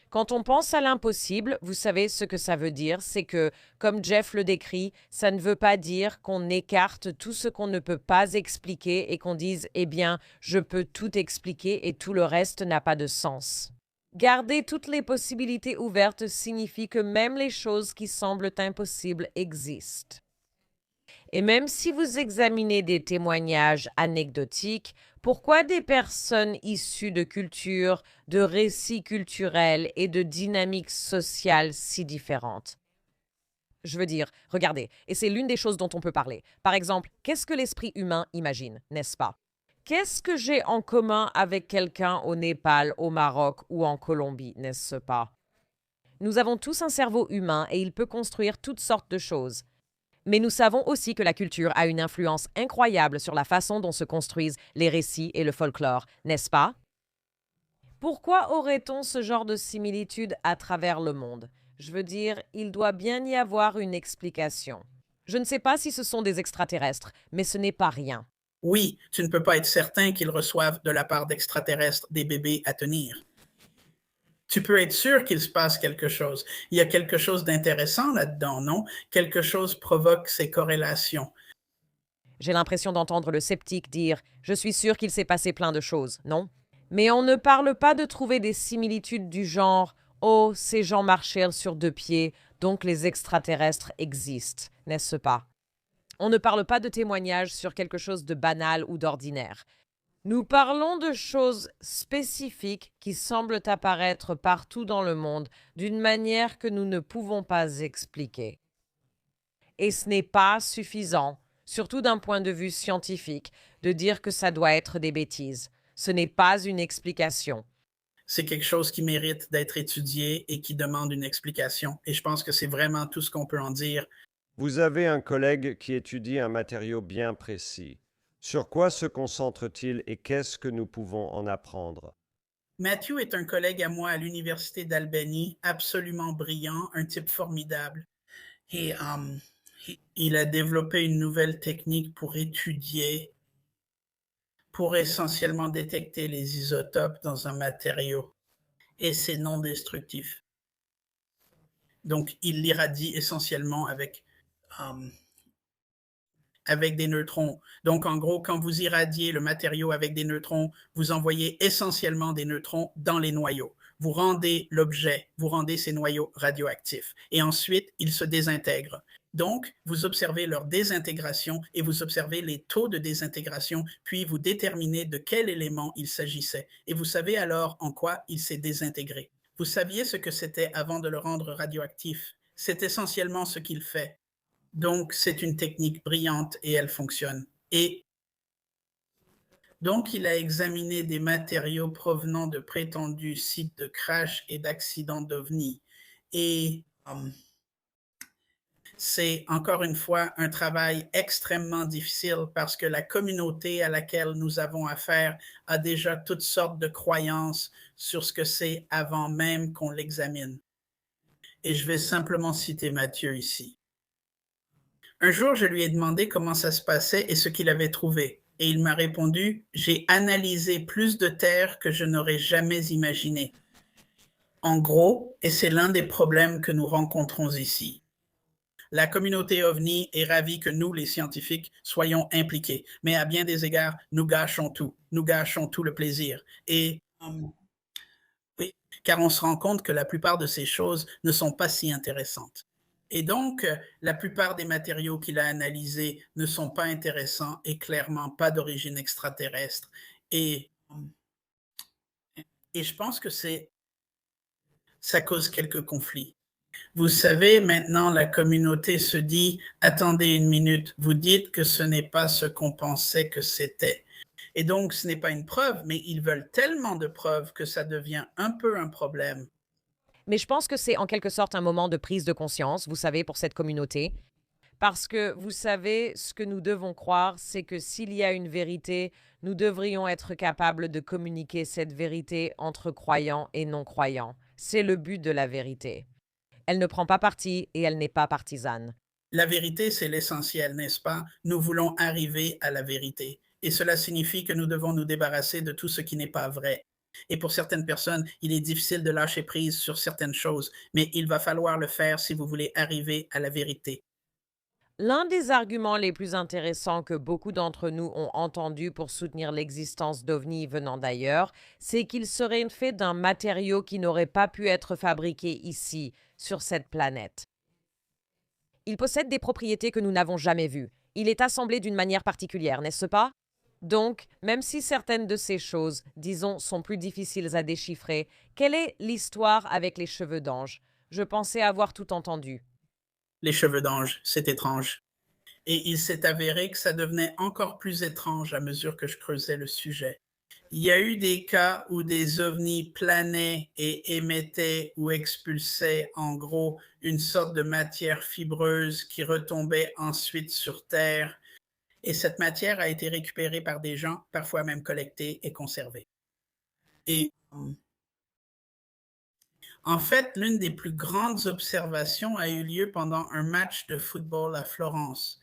Quand on pense à l'impossible, vous savez ce que ça veut dire, c'est que, comme Jeff le décrit, ça ne veut pas dire qu'on écarte tout ce qu'on ne peut pas expliquer et qu'on dise « eh bien, je peux tout expliquer et tout le reste n'a pas de sens ». Garder toutes les possibilités ouvertes signifie que même les choses qui semblent impossibles existent. Et même si vous examinez des témoignages anecdotiques, pourquoi des personnes issues de cultures, de récits culturels et de dynamiques sociales si différentes? Je veux dire, regardez, et c'est l'une des choses dont on peut parler. Par exemple, qu'est-ce que l'esprit humain imagine, n'est-ce pas? Qu'est-ce que j'ai en commun avec quelqu'un au Népal, au Maroc ou en Colombie, n'est-ce pas? Nous avons tous un cerveau humain et il peut construire toutes sortes de choses. Mais nous savons aussi que la culture a une influence incroyable sur la façon dont se construisent les récits et le folklore, n'est-ce pas? Pourquoi aurait-on ce genre de similitude à travers le monde? Je veux dire, il doit bien y avoir une explication. Je ne sais pas si ce sont des extraterrestres, mais ce n'est pas rien. Oui, tu ne peux pas être certain qu'ils reçoivent de la part d'extraterrestres des bébés à tenir. Tu peux être sûr qu'il se passe quelque chose. Il y a quelque chose d'intéressant là-dedans, non? Quelque chose provoque ces corrélations. J'ai l'impression d'entendre le sceptique dire « Je suis sûr qu'il s'est passé plein de choses », non? Mais on ne parle pas de trouver des similitudes du genre « Oh, ces gens marchèrent sur deux pieds, donc les extraterrestres existent », n'est-ce pas? On ne parle pas de témoignages sur quelque chose de banal ou d'ordinaire. Nous parlons de choses spécifiques qui semblent apparaître partout dans le monde d'une manière que nous ne pouvons pas expliquer. Et ce n'est pas suffisant, surtout d'un point de vue scientifique, de dire que ça doit être des bêtises. Ce n'est pas une explication. C'est quelque chose qui mérite d'être étudié et qui demande une explication. Et je pense que c'est vraiment tout ce qu'on peut en dire. Vous avez un collègue qui étudie un matériau bien précis. Sur quoi se concentre-t-il et qu'est-ce que nous pouvons en apprendre? Matthew est un collègue à moi à l'Université d'Albany, absolument brillant, un type formidable. Et il a développé une nouvelle technique pour étudier, pour essentiellement détecter les isotopes dans un matériau. Et c'est non destructif. Donc, il l'irradie essentiellement euh, avec des neutrons. Donc, en gros, quand vous irradiez le matériau avec des neutrons, vous envoyez essentiellement des neutrons dans les noyaux. Vous rendez l'objet, vous rendez ces noyaux radioactifs. Et ensuite, ils se désintègrent. Donc, vous observez leur désintégration et vous observez les taux de désintégration, puis vous déterminez de quel élément il s'agissait. Et vous savez alors en quoi il s'est désintégré. Vous saviez ce que c'était avant de le rendre radioactif. C'est essentiellement ce qu'il fait. Donc, c'est une technique brillante et elle fonctionne. Et donc, il a examiné des matériaux provenant de prétendus sites de crash et d'accidents d'OVNI. Et C'est encore une fois un travail extrêmement difficile parce que la communauté à laquelle nous avons affaire a déjà toutes sortes de croyances sur ce que c'est avant même qu'on l'examine. Et je vais simplement citer Matthieu ici. Un jour, je lui ai demandé comment ça se passait et ce qu'il avait trouvé. Et il m'a répondu, j'ai analysé plus de terre que je n'aurais jamais imaginé. En gros, et c'est l'un des problèmes que nous rencontrons ici. La communauté OVNI est ravie que nous, les scientifiques, soyons impliqués, mais à bien des égards, nous gâchons tout le plaisir. Et oui, car on se rend compte que la plupart de ces choses ne sont pas si intéressantes. Et donc, la plupart des matériaux qu'il a analysés ne sont pas intéressants et clairement pas d'origine extraterrestre. Et, et je pense que ça cause quelques conflits. Vous savez, maintenant, la communauté se dit, attendez une minute, vous dites que ce n'est pas ce qu'on pensait que c'était. Et donc, ce n'est pas une preuve, mais ils veulent tellement de preuves que ça devient un peu un problème. Mais je pense que c'est en quelque sorte un moment de prise de conscience, vous savez, pour cette communauté. Parce que, vous savez, ce que nous devons croire, c'est que s'il y a une vérité, nous devrions être capables de communiquer cette vérité entre croyants et non-croyants. C'est le but de la vérité. Elle ne prend pas parti et elle n'est pas partisane. La vérité, c'est l'essentiel, n'est-ce pas? Nous voulons arriver à la vérité. Et cela signifie que nous devons nous débarrasser de tout ce qui n'est pas vrai. Et pour certaines personnes, il est difficile de lâcher prise sur certaines choses, mais il va falloir le faire si vous voulez arriver à la vérité. L'un des arguments les plus intéressants que beaucoup d'entre nous ont entendu pour soutenir l'existence d'OVNI venant d'ailleurs, c'est qu'ils seraient faits d'un matériau qui n'aurait pas pu être fabriqué ici, sur cette planète. Il possède des propriétés que nous n'avons jamais vues. Il est assemblé d'une manière particulière, n'est-ce pas? Donc, même si certaines de ces choses, disons, sont plus difficiles à déchiffrer, quelle est l'histoire avec les cheveux d'ange? Je pensais avoir tout entendu. Les cheveux d'ange, c'est étrange. Et il s'est avéré que ça devenait encore plus étrange à mesure que je creusais le sujet. Il y a eu des cas où des ovnis planaient et émettaient ou expulsaient en gros une sorte de matière fibreuse qui retombait ensuite sur Terre. Et cette matière a été récupérée par des gens, parfois même collectée et conservée. Et en fait, l'une des plus grandes observations a eu lieu pendant un match de football à Florence.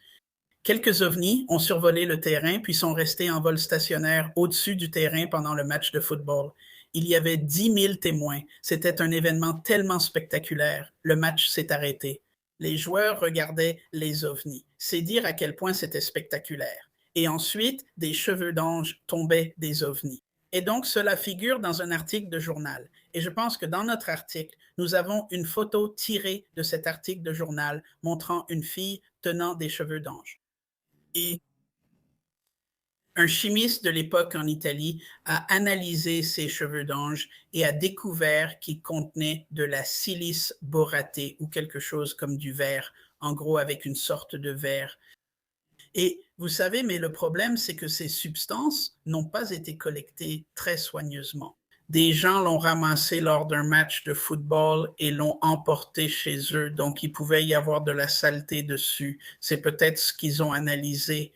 Quelques ovnis ont survolé le terrain puis sont restés en vol stationnaire au-dessus du terrain pendant le match de football. Il y avait 10 000 témoins. C'était un événement tellement spectaculaire. Le match s'est arrêté. Les joueurs regardaient les ovnis. C'est dire à quel point c'était spectaculaire. Et ensuite, des cheveux d'ange tombaient des ovnis. Et donc, cela figure dans un article de journal. Et je pense que dans notre article, nous avons une photo tirée de cet article de journal montrant une fille tenant des cheveux d'ange. Et un chimiste de l'époque en Italie a analysé ces cheveux d'ange et a découvert qu'ils contenaient de la silice boratée ou quelque chose comme du verre, en gros avec une sorte de verre. Et vous savez, mais le problème, c'est que ces substances n'ont pas été collectées très soigneusement. Des gens l'ont ramassé lors d'un match de football et l'ont emporté chez eux, donc il pouvait y avoir de la saleté dessus. C'est peut-être ce qu'ils ont analysé.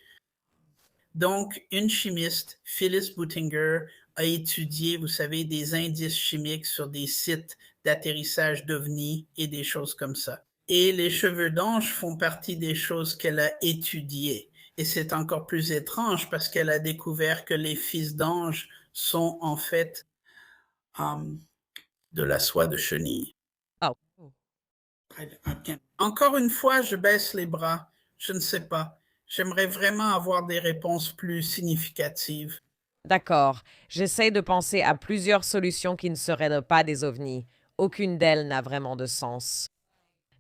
Donc, une chimiste, Phyllis Buttinger, a étudié, vous savez, des indices chimiques sur des sites d'atterrissage d'ovnis et des choses comme ça. Et les cheveux d'ange font partie des choses qu'elle a étudiées. Et c'est encore plus étrange parce qu'elle a découvert que les fils d'ange sont en fait de la soie de chenille. Oh. Encore une fois, je baisse les bras. Je ne sais pas. J'aimerais vraiment avoir des réponses plus significatives. D'accord. J'essaie de penser à plusieurs solutions qui ne seraient pas des ovnis. Aucune d'elles n'a vraiment de sens.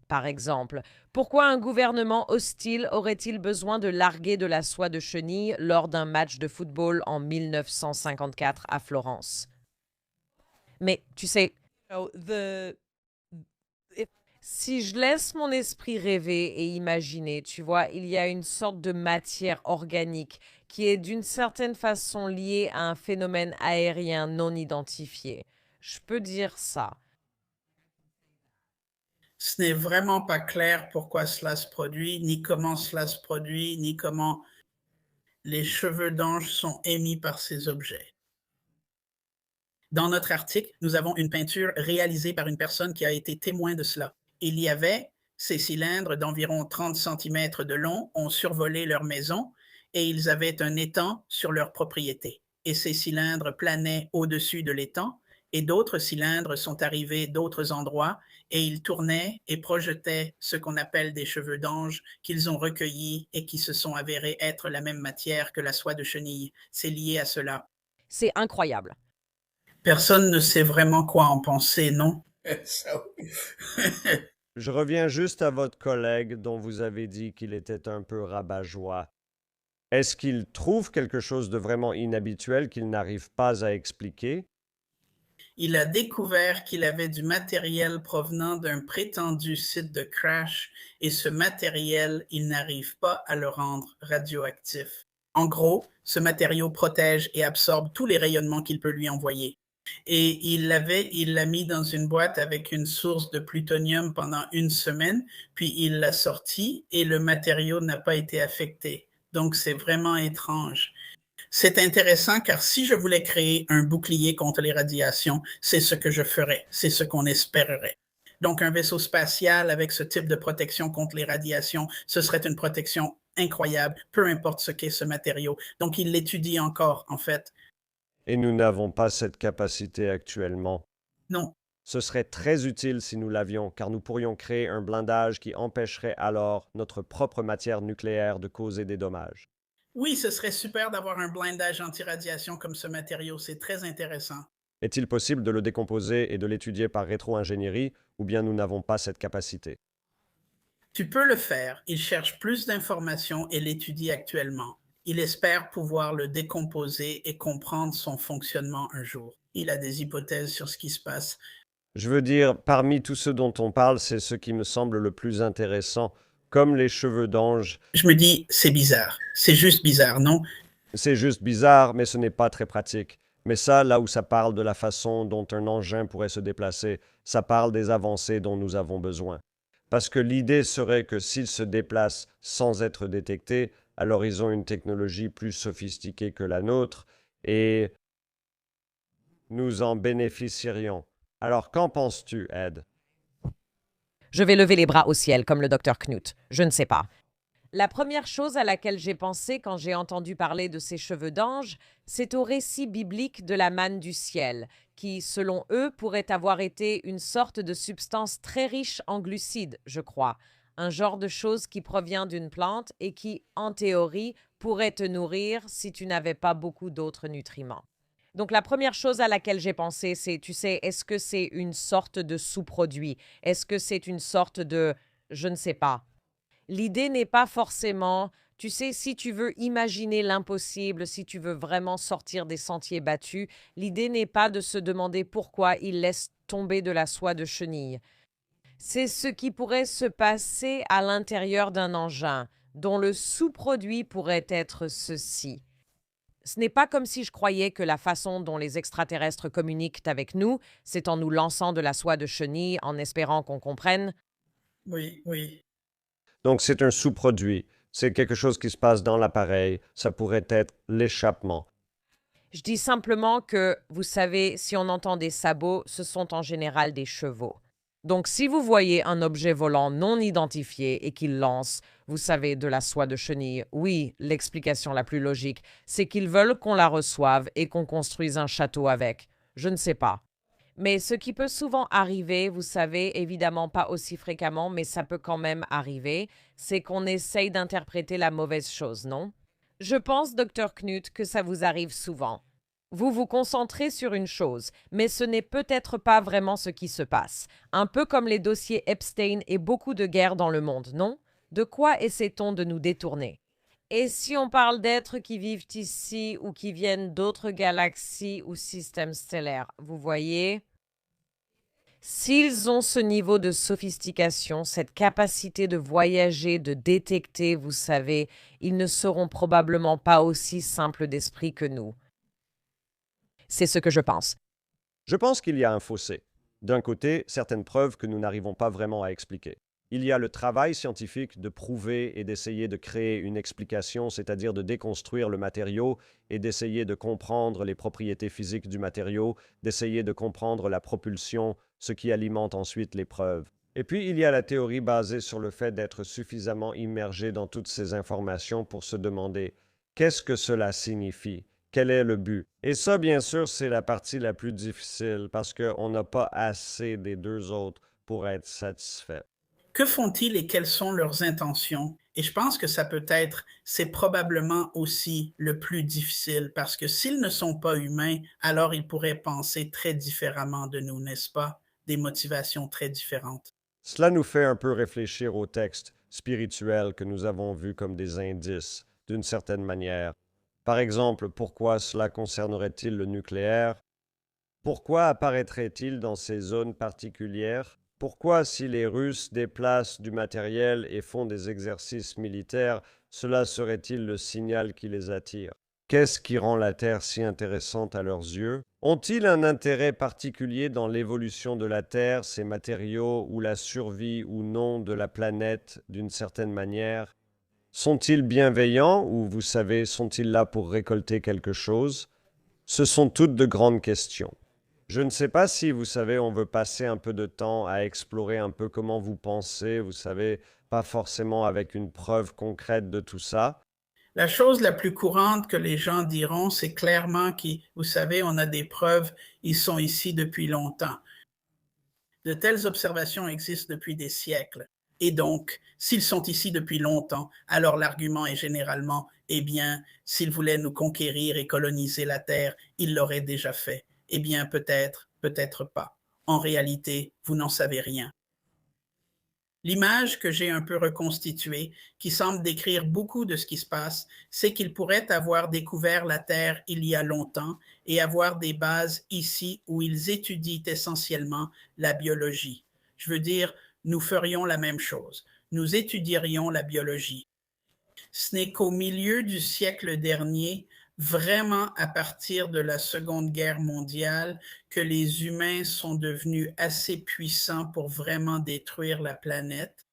Par exemple, pourquoi un gouvernement hostile aurait-il besoin de larguer de la soie de chenille lors d'un match de football en 1954 à Florence? Mais tu sais, si je laisse mon esprit rêver et imaginer, tu vois, il y a une sorte de matière organique qui est d'une certaine façon liée à un phénomène aérien non identifié. Je peux dire ça. Ce n'est vraiment pas clair pourquoi cela se produit, ni comment cela se produit, ni comment les cheveux d'ange sont émis par ces objets. Dans notre article, nous avons une peinture réalisée par une personne qui a été témoin de cela. Il y avait ces cylindres d'environ 30 centimètres de long ont survolé leur maison et ils avaient un étang sur leur propriété. Et ces cylindres planaient au-dessus de l'étang et d'autres cylindres sont arrivés d'autres endroits et ils tournaient et projetaient ce qu'on appelle des cheveux d'ange qu'ils ont recueillis et qui se sont avérés être la même matière que la soie de chenille. C'est lié à cela. C'est incroyable. Personne ne sait vraiment quoi en penser, non? Ça, oui. Je reviens juste à votre collègue dont vous avez dit qu'il était un peu rabat-joie. Est-ce qu'il trouve quelque chose de vraiment inhabituel qu'il n'arrive pas à expliquer? Il a découvert qu'il avait du matériel provenant d'un prétendu site de crash et ce matériel, il n'arrive pas à le rendre radioactif. En gros, ce matériau protège et absorbe tous les rayonnements qu'il peut lui envoyer. Et il l'a mis dans une boîte avec une source de plutonium pendant une semaine, puis il l'a sorti et le matériau n'a pas été affecté. Donc c'est vraiment étrange. C'est intéressant car si je voulais créer un bouclier contre les radiations, c'est ce que je ferais, c'est ce qu'on espérerait. Donc un vaisseau spatial avec ce type de protection contre les radiations, ce serait une protection incroyable, peu importe ce qu'est ce matériau. Donc il l'étudie encore, en fait. Et nous n'avons pas cette capacité actuellement. Non. Ce serait très utile si nous l'avions, car nous pourrions créer un blindage qui empêcherait alors notre propre matière nucléaire de causer des dommages. Oui, ce serait super d'avoir un blindage anti-radiation comme ce matériau, c'est très intéressant. Est-il possible de le décomposer et de l'étudier par rétro-ingénierie, ou bien nous n'avons pas cette capacité? Tu peux le faire, il cherche plus d'informations et l'étudie actuellement. Il espère pouvoir le décomposer et comprendre son fonctionnement un jour. Il a des hypothèses sur ce qui se passe. Je veux dire, parmi tout ce dont on parle, c'est ce qui me semble le plus intéressant, comme les cheveux d'ange. Je me dis, c'est bizarre. C'est juste bizarre, non? C'est juste bizarre, mais ce n'est pas très pratique. Mais ça, là où ça parle de la façon dont un engin pourrait se déplacer, ça parle des avancées dont nous avons besoin. Parce que l'idée serait que s'il se déplace sans être détecté, alors ils ont une technologie plus sophistiquée que la nôtre, et nous en bénéficierions. Alors qu'en penses-tu, Ed? Je vais lever les bras au ciel comme le docteur Knut. Je ne sais pas. La première chose à laquelle j'ai pensé quand j'ai entendu parler de ces cheveux d'ange, c'est au récit biblique de la manne du ciel, qui, selon eux, pourrait avoir été une sorte de substance très riche en glucides, je crois, un genre de chose qui provient d'une plante et qui, en théorie, pourrait te nourrir si tu n'avais pas beaucoup d'autres nutriments. Donc la première chose à laquelle j'ai pensé, c'est, tu sais, est-ce que c'est une sorte de sous-produit? Est-ce que c'est une sorte de... je ne sais pas. L'idée n'est pas forcément, tu sais, si tu veux imaginer l'impossible, si tu veux vraiment sortir des sentiers battus, l'idée n'est pas de se demander pourquoi il laisse tomber de la soie de chenille. C'est ce qui pourrait se passer à l'intérieur d'un engin, dont le sous-produit pourrait être ceci. Ce n'est pas comme si je croyais que la façon dont les extraterrestres communiquent avec nous, c'est en nous lançant de la soie de chenille en espérant qu'on comprenne. Oui, oui. Donc c'est un sous-produit. C'est quelque chose qui se passe dans l'appareil. Ça pourrait être l'échappement. Je dis simplement que, vous savez, si on entend des sabots, ce sont en général des chevaux. Donc si vous voyez un objet volant non identifié et qu'il lance, vous savez, de la soie de chenille, oui, l'explication la plus logique, c'est qu'ils veulent qu'on la reçoive et qu'on construise un château avec. Je ne sais pas. Mais ce qui peut souvent arriver, vous savez, évidemment pas aussi fréquemment, mais ça peut quand même arriver, c'est qu'on essaye d'interpréter la mauvaise chose, non? Je pense, docteur Knut, que ça vous arrive souvent. Vous vous concentrez sur une chose, mais ce n'est peut-être pas vraiment ce qui se passe. Un peu comme les dossiers Epstein et beaucoup de guerres dans le monde, non? De quoi essaie-t-on de nous détourner? Et si on parle d'êtres qui vivent ici ou qui viennent d'autres galaxies ou systèmes stellaires, vous voyez? S'ils ont ce niveau de sophistication, cette capacité de voyager, de détecter, vous savez, ils ne seront probablement pas aussi simples d'esprit que nous. C'est ce que je pense. Je pense qu'il y a un fossé. D'un côté, certaines preuves que nous n'arrivons pas vraiment à expliquer. Il y a le travail scientifique de prouver et d'essayer de créer une explication, c'est-à-dire de déconstruire le matériau et d'essayer de comprendre les propriétés physiques du matériau, d'essayer de comprendre la propulsion, ce qui alimente ensuite les preuves. Et puis, il y a la théorie basée sur le fait d'être suffisamment immergé dans toutes ces informations pour se demander qu'est-ce que cela signifie? Quel est le but? Et ça, bien sûr, c'est la partie la plus difficile parce qu'on n'a pas assez des deux autres pour être satisfait. Que font-ils et quelles sont leurs intentions? Et je pense que c'est probablement aussi le plus difficile parce que s'ils ne sont pas humains, alors ils pourraient penser très différemment de nous, n'est-ce pas? Des motivations très différentes. Cela nous fait un peu réfléchir aux textes spirituels que nous avons vus comme des indices, d'une certaine manière. Par exemple, pourquoi cela concernerait-il le nucléaire? Pourquoi apparaîtrait-il dans ces zones particulières? Pourquoi, si les Russes déplacent du matériel et font des exercices militaires, cela serait-il le signal qui les attire? Qu'est-ce qui rend la Terre si intéressante à leurs yeux? Ont-ils un intérêt particulier dans l'évolution de la Terre, ses matériaux, ou la survie ou non de la planète d'une certaine manière? Sont-ils bienveillants ou, vous savez, sont-ils là pour récolter quelque chose? Ce sont toutes de grandes questions. Je ne sais pas si, vous savez, on veut passer un peu de temps à explorer un peu comment vous pensez, vous savez, pas forcément avec une preuve concrète de tout ça. La chose la plus courante que les gens diront, c'est clairement que, vous savez, on a des preuves, ils sont ici depuis longtemps. De telles observations existent depuis des siècles. Et donc, s'ils sont ici depuis longtemps, alors l'argument est généralement, eh bien, s'ils voulaient nous conquérir et coloniser la Terre, ils l'auraient déjà fait. Eh bien, peut-être, peut-être pas. En réalité, vous n'en savez rien. L'image que j'ai un peu reconstituée, qui semble décrire beaucoup de ce qui se passe, c'est qu'ils pourraient avoir découvert la Terre il y a longtemps et avoir des bases ici où ils étudient essentiellement la biologie. Je veux dire, nous ferions la même chose. Nous étudierions la biologie. Ce n'est qu'au milieu du siècle dernier, vraiment à partir de la Seconde Guerre mondiale, que les humains sont devenus assez puissants pour vraiment détruire la planète.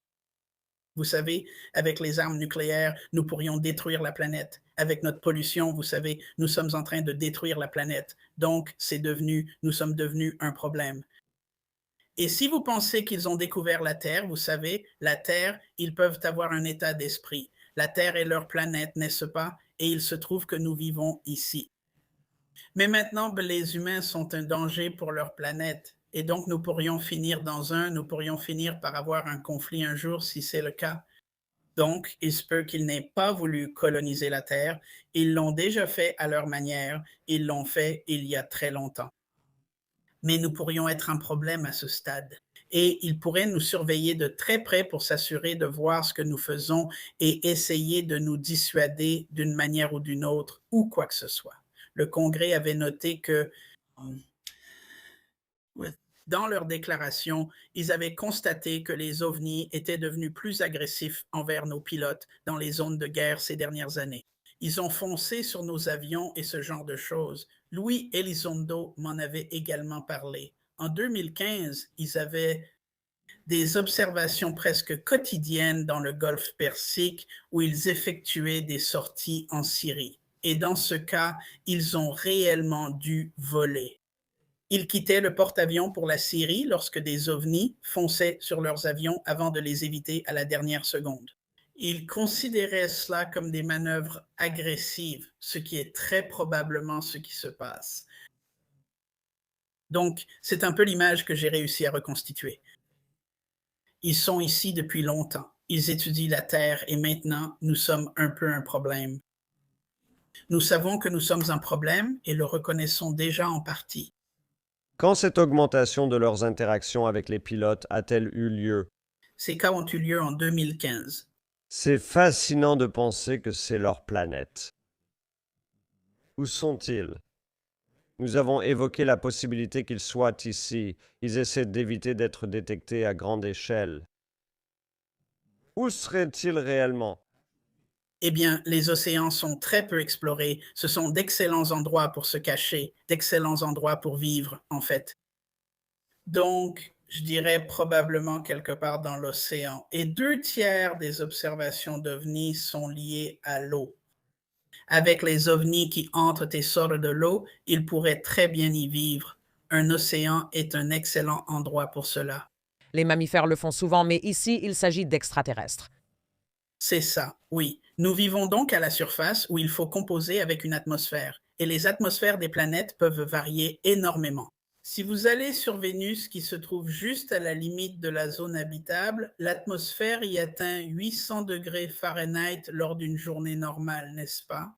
Vous savez, avec les armes nucléaires, nous pourrions détruire la planète. Avec notre pollution, vous savez, nous sommes en train de détruire la planète. Donc, nous sommes devenus un problème. Et si vous pensez qu'ils ont découvert la Terre, vous savez, la Terre, ils peuvent avoir un état d'esprit. La Terre est leur planète, n'est-ce pas? Et il se trouve que nous vivons ici. Mais maintenant, les humains sont un danger pour leur planète. Et donc, nous pourrions finir nous pourrions finir par avoir un conflit un jour si c'est le cas. Donc, il se peut qu'ils n'aient pas voulu coloniser la Terre. Ils l'ont déjà fait à leur manière. Ils l'ont fait il y a très longtemps. Mais nous pourrions être un problème à ce stade. Et ils pourraient nous surveiller de très près pour s'assurer de voir ce que nous faisons et essayer de nous dissuader d'une manière ou d'une autre, ou quoi que ce soit. Le Congrès avait noté que dans leur déclaration, ils avaient constaté que les ovnis étaient devenus plus agressifs envers nos pilotes dans les zones de guerre ces dernières années. Ils ont foncé sur nos avions et ce genre de choses. Louis Elizondo m'en avait également parlé. En 2015, ils avaient des observations presque quotidiennes dans le golfe Persique où ils effectuaient des sorties en Syrie. Et dans ce cas, ils ont réellement dû voler. Ils quittaient le porte-avions pour la Syrie lorsque des ovnis fonçaient sur leurs avions avant de les éviter à la dernière seconde. Ils considéraient cela comme des manœuvres agressives, ce qui est très probablement ce qui se passe. Donc, c'est un peu l'image que j'ai réussi à reconstituer. Ils sont ici depuis longtemps. Ils étudient la Terre et maintenant, nous sommes un peu un problème. Nous savons que nous sommes un problème et le reconnaissons déjà en partie. Quand cette augmentation de leurs interactions avec les pilotes a-t-elle eu lieu? Ces cas ont eu lieu en 2015. C'est fascinant de penser que c'est leur planète. Où sont-ils? Nous avons évoqué la possibilité qu'ils soient ici. Ils essaient d'éviter d'être détectés à grande échelle. Où seraient-ils réellement? Eh bien, les océans sont très peu explorés. Ce sont d'excellents endroits pour se cacher, d'excellents endroits pour vivre, en fait. Donc, je dirais probablement quelque part dans l'océan. Et 2 tiers des observations d'ovnis sont liées à l'eau. Avec les ovnis qui entrent et sortent de l'eau, ils pourraient très bien y vivre. Un océan est un excellent endroit pour cela. Les mammifères le font souvent, mais ici, il s'agit d'extraterrestres. C'est ça, oui. Nous vivons donc à la surface où il faut composer avec une atmosphère, et les atmosphères des planètes peuvent varier énormément. Si vous allez sur Vénus, qui se trouve juste à la limite de la zone habitable, l'atmosphère y atteint 800 degrés Fahrenheit lors d'une journée normale, n'est-ce pas?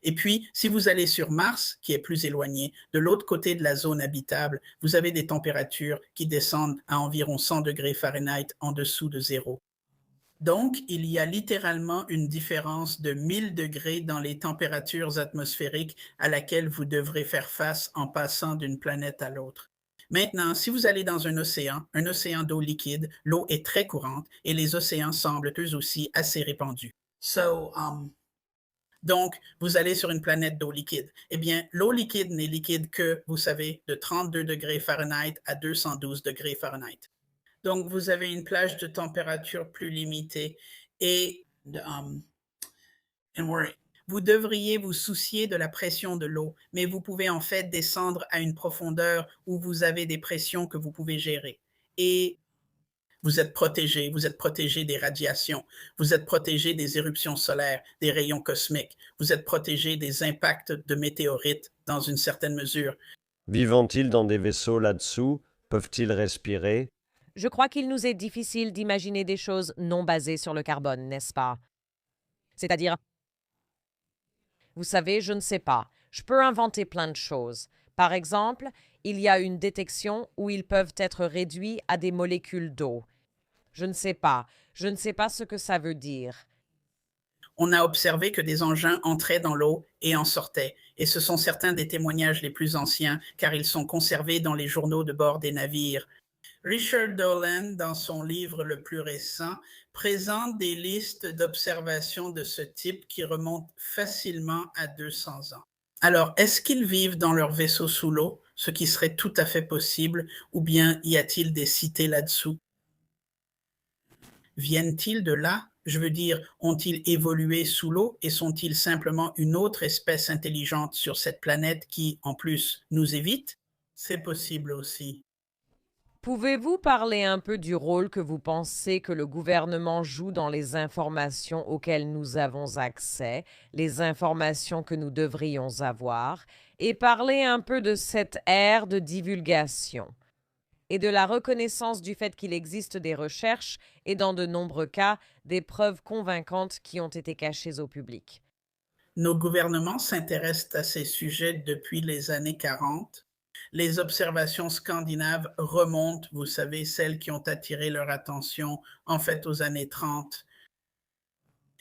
Et puis, si vous allez sur Mars, qui est plus éloigné, de l'autre côté de la zone habitable, vous avez des températures qui descendent à environ 100 degrés Fahrenheit en dessous de zéro. Donc, il y a littéralement une différence de 1000 degrés dans les températures atmosphériques à laquelle vous devrez faire face en passant d'une planète à l'autre. Maintenant, si vous allez dans un océan d'eau liquide, l'eau est très courante et les océans semblent eux aussi assez répandus. Donc, vous allez sur une planète d'eau liquide. Eh bien, l'eau liquide n'est liquide que, vous savez, de 32 degrés Fahrenheit à 212 degrés Fahrenheit. Donc, vous avez une plage de température plus limitée et vous devriez vous soucier de la pression de l'eau, mais vous pouvez en fait descendre à une profondeur où vous avez des pressions que vous pouvez gérer. Et vous êtes protégé des radiations, vous êtes protégé des éruptions solaires, des rayons cosmiques, vous êtes protégé des impacts de météorites dans une certaine mesure. Vivent-ils dans des vaisseaux là-dessous? Peuvent-ils respirer? Je crois qu'il nous est difficile d'imaginer des choses non basées sur le carbone, n'est-ce pas? C'est-à-dire, vous savez, je ne sais pas. Je peux inventer plein de choses. Par exemple, il y a une détection où ils peuvent être réduits à des molécules d'eau. Je ne sais pas. Je ne sais pas ce que ça veut dire. On a observé que des engins entraient dans l'eau et en sortaient, et ce sont certains des témoignages les plus anciens, car ils sont conservés dans les journaux de bord des navires. Richard Dolan, dans son livre le plus récent, présente des listes d'observations de ce type qui remontent facilement à 200 ans. Alors, est-ce qu'ils vivent dans leur vaisseau sous l'eau, ce qui serait tout à fait possible, ou bien y a-t-il des cités là-dessous? Viennent-ils de là? Je veux dire, ont-ils évolué sous l'eau et sont-ils simplement une autre espèce intelligente sur cette planète qui, en plus, nous évite? C'est possible aussi. Pouvez-vous parler un peu du rôle que vous pensez que le gouvernement joue dans les informations auxquelles nous avons accès, les informations que nous devrions avoir, et parler un peu de cette ère de divulgation et de la reconnaissance du fait qu'il existe des recherches et, dans de nombreux cas, des preuves convaincantes qui ont été cachées au public? Nos gouvernements s'intéressent à ces sujets depuis les années 40. Les observations scandinaves remontent, vous savez, celles qui ont attiré leur attention, en fait, aux années 30.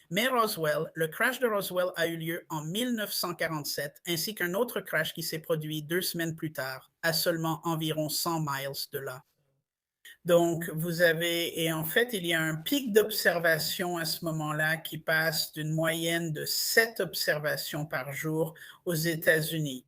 Mais Roswell, le crash de Roswell a eu lieu en 1947, ainsi qu'un autre crash qui s'est produit 2 semaines plus tard, à seulement environ 100 miles de là. Donc, vous avez, et en fait, il y a un pic d'observation à ce moment-là qui passe d'une moyenne de 7 observations par jour aux États-Unis.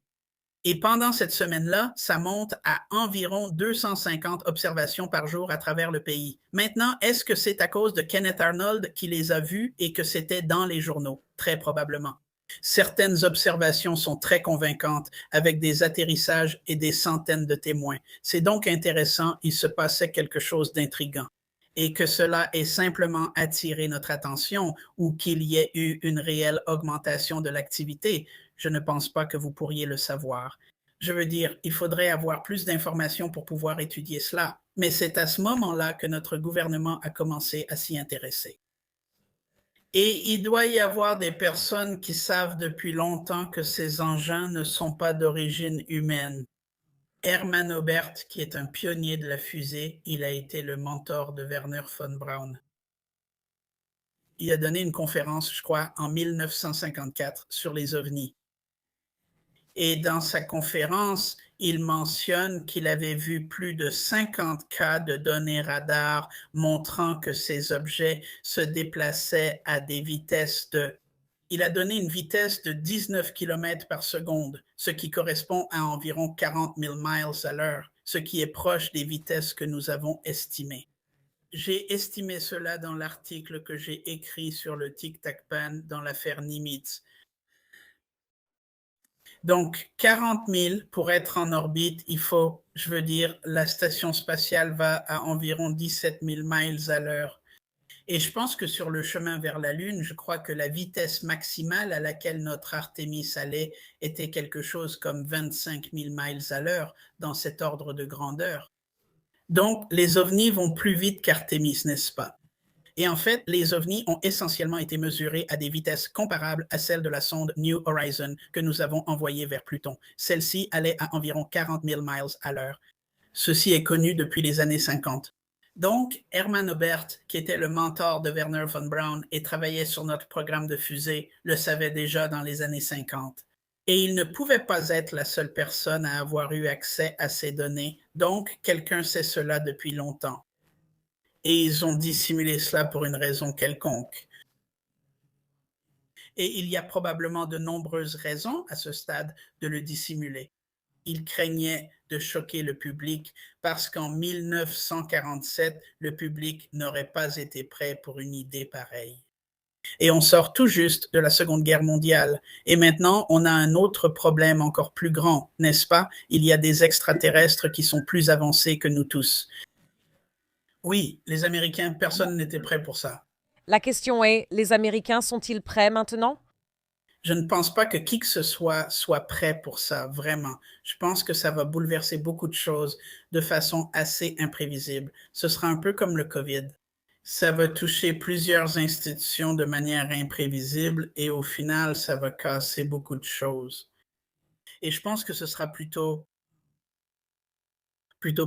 Et pendant cette semaine-là, ça monte à environ 250 observations par jour à travers le pays. Maintenant, est-ce que c'est à cause de Kenneth Arnold qui les a vus et que c'était dans les journaux? Très probablement. Certaines observations sont très convaincantes, avec des atterrissages et des centaines de témoins. C'est donc intéressant, il se passait quelque chose d'intriguant. Et que cela ait simplement attiré notre attention ou qu'il y ait eu une réelle augmentation de l'activité, je ne pense pas que vous pourriez le savoir. Je veux dire, il faudrait avoir plus d'informations pour pouvoir étudier cela, mais c'est à ce moment-là que notre gouvernement a commencé à s'y intéresser. Et il doit y avoir des personnes qui savent depuis longtemps que ces engins ne sont pas d'origine humaine. Hermann Oberth, qui est un pionnier de la fusée, il a été le mentor de Werner von Braun. Il a donné une conférence, je crois, en 1954 sur les ovnis. Et dans sa conférence, il mentionne qu'il avait vu plus de 50 cas de données radar montrant que ces objets se déplaçaient à des vitesses de Il a donné une vitesse de 19 km par seconde, ce qui correspond à environ 40 000 miles à l'heure, ce qui est proche des vitesses que nous avons estimées. J'ai estimé cela dans l'article que j'ai écrit sur le Tic-Tac-Pan dans l'affaire Nimitz. Donc, 40 000 pour être en orbite, la station spatiale va à environ 17 000 miles à l'heure. Et je pense que sur le chemin vers la Lune, je crois que la vitesse maximale à laquelle notre Artemis allait était quelque chose comme 25 000 miles à l'heure dans cet ordre de grandeur. Donc, les ovnis vont plus vite qu'Artemis, n'est-ce pas? Et en fait, les ovnis ont essentiellement été mesurés à des vitesses comparables à celles de la sonde New Horizon que nous avons envoyée vers Pluton. Celle-ci allait à environ 40 000 miles à l'heure. Ceci est connu depuis les années 50. Donc, Hermann Oberth, qui était le mentor de Wernher von Braun et travaillait sur notre programme de fusée, le savait déjà dans les années 50. Et il ne pouvait pas être la seule personne à avoir eu accès à ces données, donc quelqu'un sait cela depuis longtemps. Et ils ont dissimulé cela pour une raison quelconque. Et il y a probablement de nombreuses raisons à ce stade de le dissimuler. Il craignait de choquer le public parce qu'en 1947, le public n'aurait pas été prêt pour une idée pareille. Et on sort tout juste de la Seconde Guerre mondiale. Et maintenant, on a un autre problème encore plus grand, n'est-ce pas? Il y a des extraterrestres qui sont plus avancés que nous tous. Oui, les Américains, personne n'était prêt pour ça. La question est, les Américains sont-ils prêts maintenant? Je ne pense pas que qui que ce soit prêt pour ça, vraiment. Je pense que ça va bouleverser beaucoup de choses de façon assez imprévisible. Ce sera un peu comme le COVID. Ça va toucher plusieurs institutions de manière imprévisible et au final, ça va casser beaucoup de choses. Et je pense que ce sera plutôt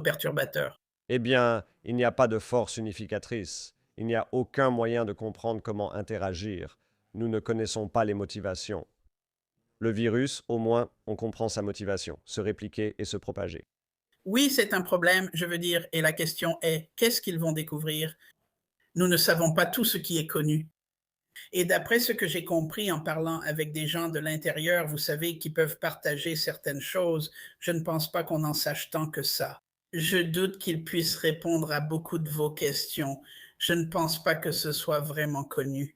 perturbateur. Eh bien, il n'y a pas de force unificatrice. Il n'y a aucun moyen de comprendre comment interagir. Nous ne connaissons pas les motivations. Le virus, au moins, on comprend sa motivation, se répliquer et se propager. Oui, c'est un problème, je veux dire, et la question est, qu'est-ce qu'ils vont découvrir? Nous ne savons pas tout ce qui est connu. Et d'après ce que j'ai compris en parlant avec des gens de l'intérieur, vous savez, qui peuvent partager certaines choses, je ne pense pas qu'on en sache tant que ça. Je doute qu'ils puissent répondre à beaucoup de vos questions. Je ne pense pas que ce soit vraiment connu.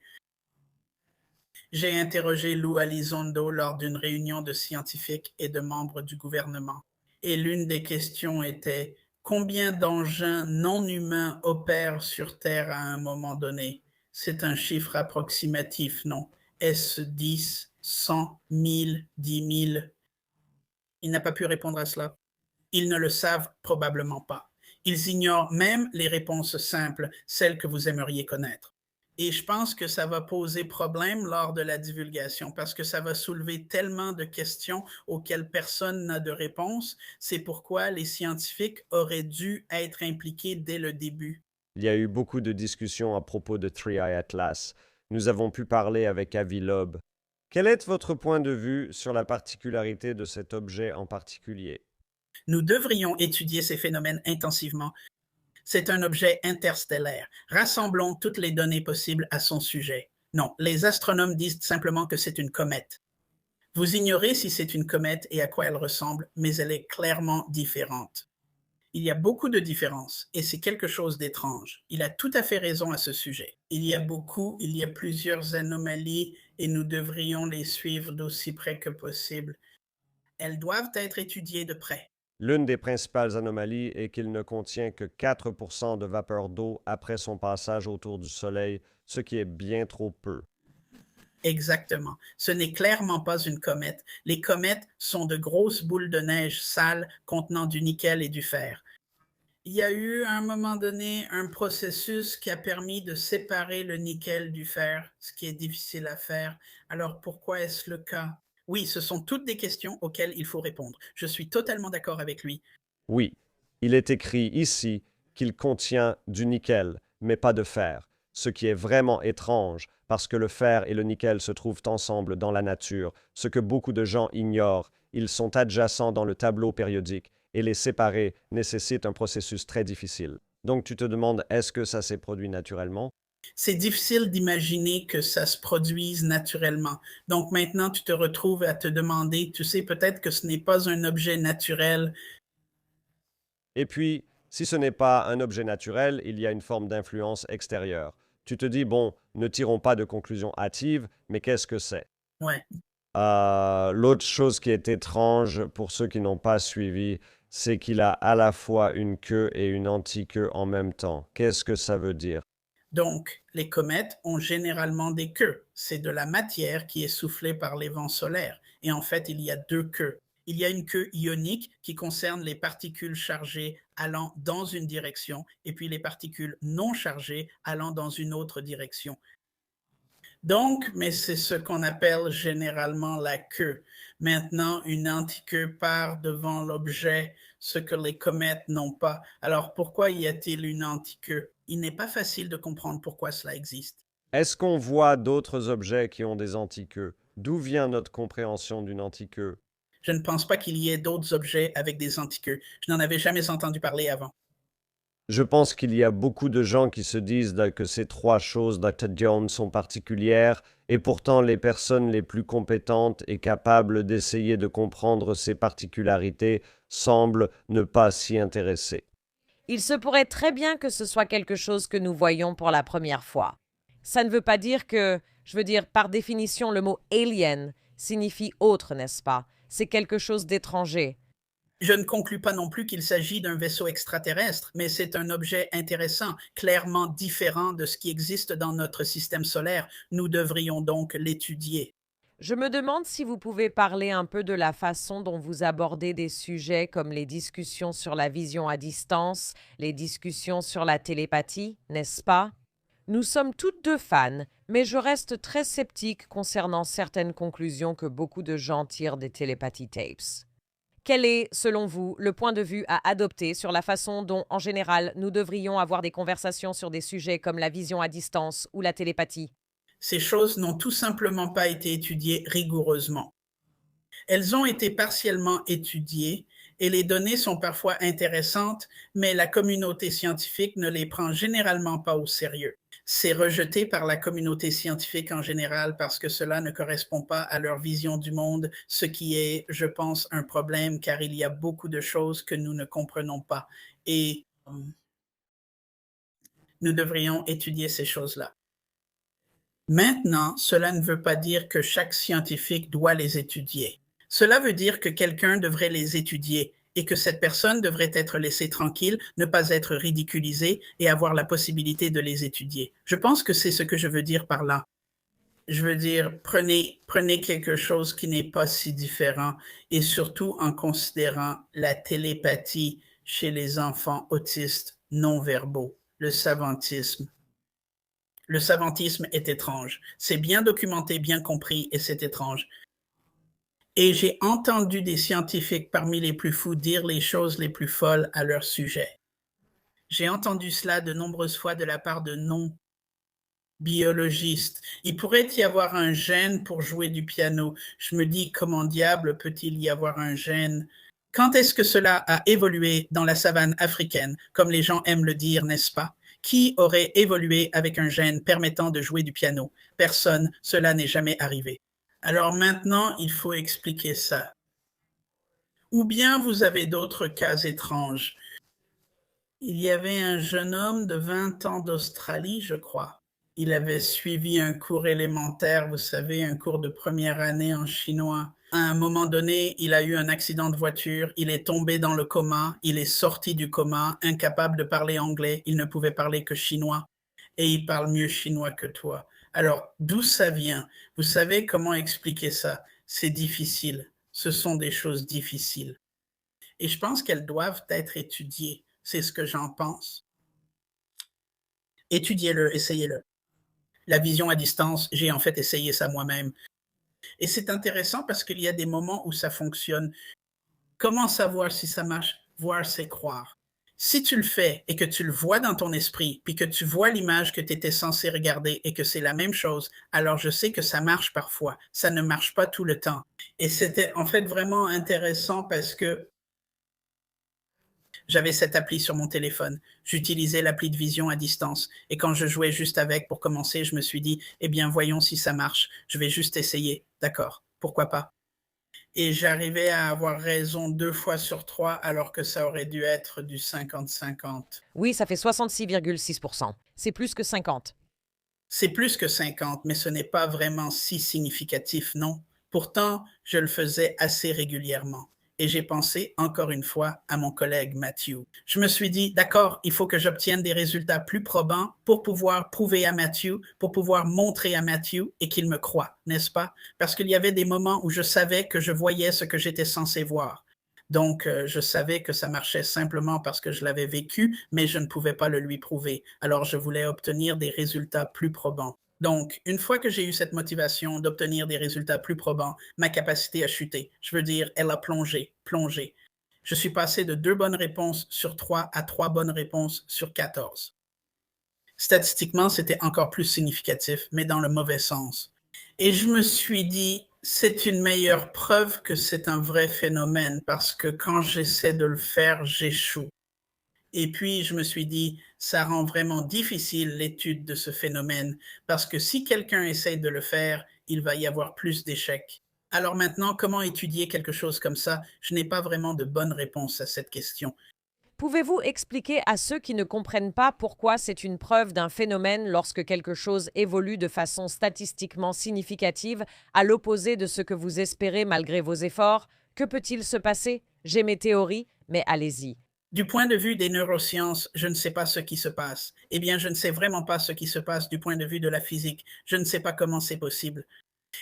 J'ai interrogé Lou Elizondo lors d'une réunion de scientifiques et de membres du gouvernement. Et l'une des questions était « Combien d'engins non humains opèrent sur Terre à un moment donné ?» C'est un chiffre approximatif, non? Est-ce 10, 100, 1000, 10 000? Il n'a pas pu répondre à cela. Ils ne le savent probablement pas. Ils ignorent même les réponses simples, celles que vous aimeriez connaître. Et je pense que ça va poser problème lors de la divulgation parce que ça va soulever tellement de questions auxquelles personne n'a de réponse. C'est pourquoi les scientifiques auraient dû être impliqués dès le début. Il y a eu beaucoup de discussions à propos de Three Eye Atlas. Nous avons pu parler avec Avi Loeb. Quel est votre point de vue sur la particularité de cet objet en particulier? Nous devrions étudier ces phénomènes intensivement. C'est un objet interstellaire. Rassemblons toutes les données possibles à son sujet. Non, les astronomes disent simplement que c'est une comète. Vous ignorez si c'est une comète et à quoi elle ressemble, mais elle est clairement différente. Il y a beaucoup de différences et c'est quelque chose d'étrange. Il a tout à fait raison à ce sujet. Il y a plusieurs anomalies et nous devrions les suivre d'aussi près que possible. Elles doivent être étudiées de près. L'une des principales anomalies est qu'il ne contient que 4% de vapeur d'eau après son passage autour du Soleil, ce qui est bien trop peu. Exactement. Ce n'est clairement pas une comète. Les comètes sont de grosses boules de neige sales contenant du nickel et du fer. Il y a eu à un moment donné un processus qui a permis de séparer le nickel du fer, ce qui est difficile à faire. Alors pourquoi est-ce le cas? Oui, ce sont toutes des questions auxquelles il faut répondre. Je suis totalement d'accord avec lui. Oui, il est écrit ici qu'il contient du nickel, mais pas de fer, ce qui est vraiment étrange parce que le fer et le nickel se trouvent ensemble dans la nature, ce que beaucoup de gens ignorent. Ils sont adjacents dans le tableau périodique et les séparer nécessite un processus très difficile. Donc tu te demandes, est-ce que ça s'est produit naturellement? C'est difficile d'imaginer que ça se produise naturellement. Donc maintenant, tu te retrouves à te demander, tu sais, peut-être que ce n'est pas un objet naturel. Et puis, si ce n'est pas un objet naturel, il y a une forme d'influence extérieure. Tu te dis, bon, ne tirons pas de conclusions hâtives, mais qu'est-ce que c'est? Ouais. L'autre chose qui est étrange pour ceux qui n'ont pas suivi, c'est qu'il a à la fois une queue et une anti-queue en même temps. Qu'est-ce que ça veut dire? Donc, les comètes ont généralement des queues. C'est de la matière qui est soufflée par les vents solaires. Et en fait, il y a deux queues. Il y a une queue ionique qui concerne les particules chargées allant dans une direction et puis les particules non chargées allant dans une autre direction. Donc, mais c'est ce qu'on appelle généralement la queue. Maintenant, une antiqueue part devant l'objet, ce que les comètes n'ont pas. Alors, pourquoi y a-t-il une antiqueue? Il n'est pas facile de comprendre pourquoi cela existe. Est-ce qu'on voit d'autres objets qui ont des antiqueux? D'où vient notre compréhension d'une antiqueux? Je ne pense pas qu'il y ait d'autres objets avec des antiqueux. Je n'en avais jamais entendu parler avant. Je pense qu'il y a beaucoup de gens qui se disent que ces trois choses, Dr. Jones, sont particulières, et pourtant les personnes les plus compétentes et capables d'essayer de comprendre ces particularités semblent ne pas s'y intéresser. Il se pourrait très bien que ce soit quelque chose que nous voyons pour la première fois. Ça ne veut pas dire que, je veux dire, par définition, le mot alien signifie autre, n'est-ce pas? C'est quelque chose d'étranger. Je ne conclus pas non plus qu'il s'agit d'un vaisseau extraterrestre, mais c'est un objet intéressant, clairement différent de ce qui existe dans notre système solaire. Nous devrions donc l'étudier. Je me demande si vous pouvez parler un peu de la façon dont vous abordez des sujets comme les discussions sur la vision à distance, les discussions sur la télépathie, n'est-ce pas? Nous sommes toutes deux fans, mais je reste très sceptique concernant certaines conclusions que beaucoup de gens tirent des télépathy tapes. Quel est, selon vous, le point de vue à adopter sur la façon dont, en général, nous devrions avoir des conversations sur des sujets comme la vision à distance ou la télépathie? Ces choses n'ont tout simplement pas été étudiées rigoureusement. Elles ont été partiellement étudiées et les données sont parfois intéressantes, mais la communauté scientifique ne les prend généralement pas au sérieux. C'est rejeté par la communauté scientifique en général parce que cela ne correspond pas à leur vision du monde, ce qui est, je pense, un problème car il y a beaucoup de choses que nous ne comprenons pas et nous devrions étudier ces choses-là. Maintenant, cela ne veut pas dire que chaque scientifique doit les étudier. Cela veut dire que quelqu'un devrait les étudier et que cette personne devrait être laissée tranquille, ne pas être ridiculisée et avoir la possibilité de les étudier. Je pense que c'est ce que je veux dire par là. Je veux dire, prenez quelque chose qui n'est pas si différent et surtout en considérant la télépathie chez les enfants autistes non-verbaux, le savantisme. Le savantisme est étrange. C'est bien documenté, bien compris, et c'est étrange. Et j'ai entendu des scientifiques parmi les plus fous dire les choses les plus folles à leur sujet. J'ai entendu cela de nombreuses fois de la part de non-biologistes. Il pourrait y avoir un gène pour jouer du piano. Je me dis, comment diable peut-il y avoir un gène? Quand est-ce que cela a évolué dans la savane africaine, comme les gens aiment le dire, n'est-ce pas? Qui aurait évolué avec un gène permettant de jouer du piano? Personne, cela n'est jamais arrivé. Alors maintenant, il faut expliquer ça. Ou bien vous avez d'autres cas étranges. Il y avait un jeune homme de 20 ans d'Australie, je crois. Il avait suivi un cours élémentaire, vous savez, un cours de première année en chinois. À un moment donné, il a eu un accident de voiture, il est tombé dans le coma, il est sorti du coma, incapable de parler anglais, il ne pouvait parler que chinois, et il parle mieux chinois que toi. Alors, d'où ça vient? Vous savez comment expliquer ça? C'est difficile. Ce sont des choses difficiles. Et je pense qu'elles doivent être étudiées. C'est ce que j'en pense. Étudiez-le, essayez-le. La vision à distance, j'ai en fait essayé ça moi-même. Et c'est intéressant parce qu'il y a des moments où ça fonctionne. Comment savoir si ça marche? Voir, c'est croire. Si tu le fais et que tu le vois dans ton esprit, puis que tu vois l'image que tu étais censé regarder et que c'est la même chose, alors je sais que ça marche parfois. Ça ne marche pas tout le temps. Et c'était en fait vraiment intéressant parce que J'avais cette appli sur mon téléphone. J'utilisais l'appli de vision à distance. Et quand je jouais juste avec pour commencer, je me suis dit, eh bien, voyons si ça marche. Je vais juste essayer. D'accord, pourquoi pas? Et j'arrivais à avoir raison 2 fois sur 3 alors que ça aurait dû être du 50-50. Oui, ça fait 66,6%. C'est plus que 50. C'est plus que 50, mais ce n'est pas vraiment si significatif, non. Pourtant, je le faisais assez régulièrement. Et j'ai pensé, encore une fois, à mon collègue Matthew. Je me suis dit, d'accord, il faut que j'obtienne des résultats plus probants pour pouvoir prouver à Matthew, pour pouvoir montrer à Matthew et qu'il me croie, n'est-ce pas? Parce qu'il y avait des moments où je savais que je voyais ce que j'étais censé voir. Donc, je savais que ça marchait simplement parce que je l'avais vécu, mais je ne pouvais pas le lui prouver. Alors, je voulais obtenir des résultats plus probants. Donc, une fois que j'ai eu cette motivation d'obtenir des résultats plus probants, ma capacité a chuté. Je veux dire, elle a plongé, plongé. Je suis passé de 2 bonnes réponses sur 3 à 3 bonnes réponses sur 14. Statistiquement, c'était encore plus significatif, mais dans le mauvais sens. Et je me suis dit, c'est une meilleure preuve que c'est un vrai phénomène parce que quand j'essaie de le faire, j'échoue. Et puis, je me suis dit, ça rend vraiment difficile l'étude de ce phénomène parce que si quelqu'un essaie de le faire, il va y avoir plus d'échecs. Alors maintenant, comment étudier quelque chose comme ça? Je n'ai pas vraiment de bonne réponse à cette question. Pouvez-vous expliquer à ceux qui ne comprennent pas pourquoi c'est une preuve d'un phénomène lorsque quelque chose évolue de façon statistiquement significative à l'opposé de ce que vous espérez malgré vos efforts? Que peut-il se passer? J'ai mes théories, mais allez-y. Du point de vue des neurosciences, je ne sais pas ce qui se passe. Eh bien, je ne sais vraiment pas ce qui se passe du point de vue de la physique. Je ne sais pas comment c'est possible.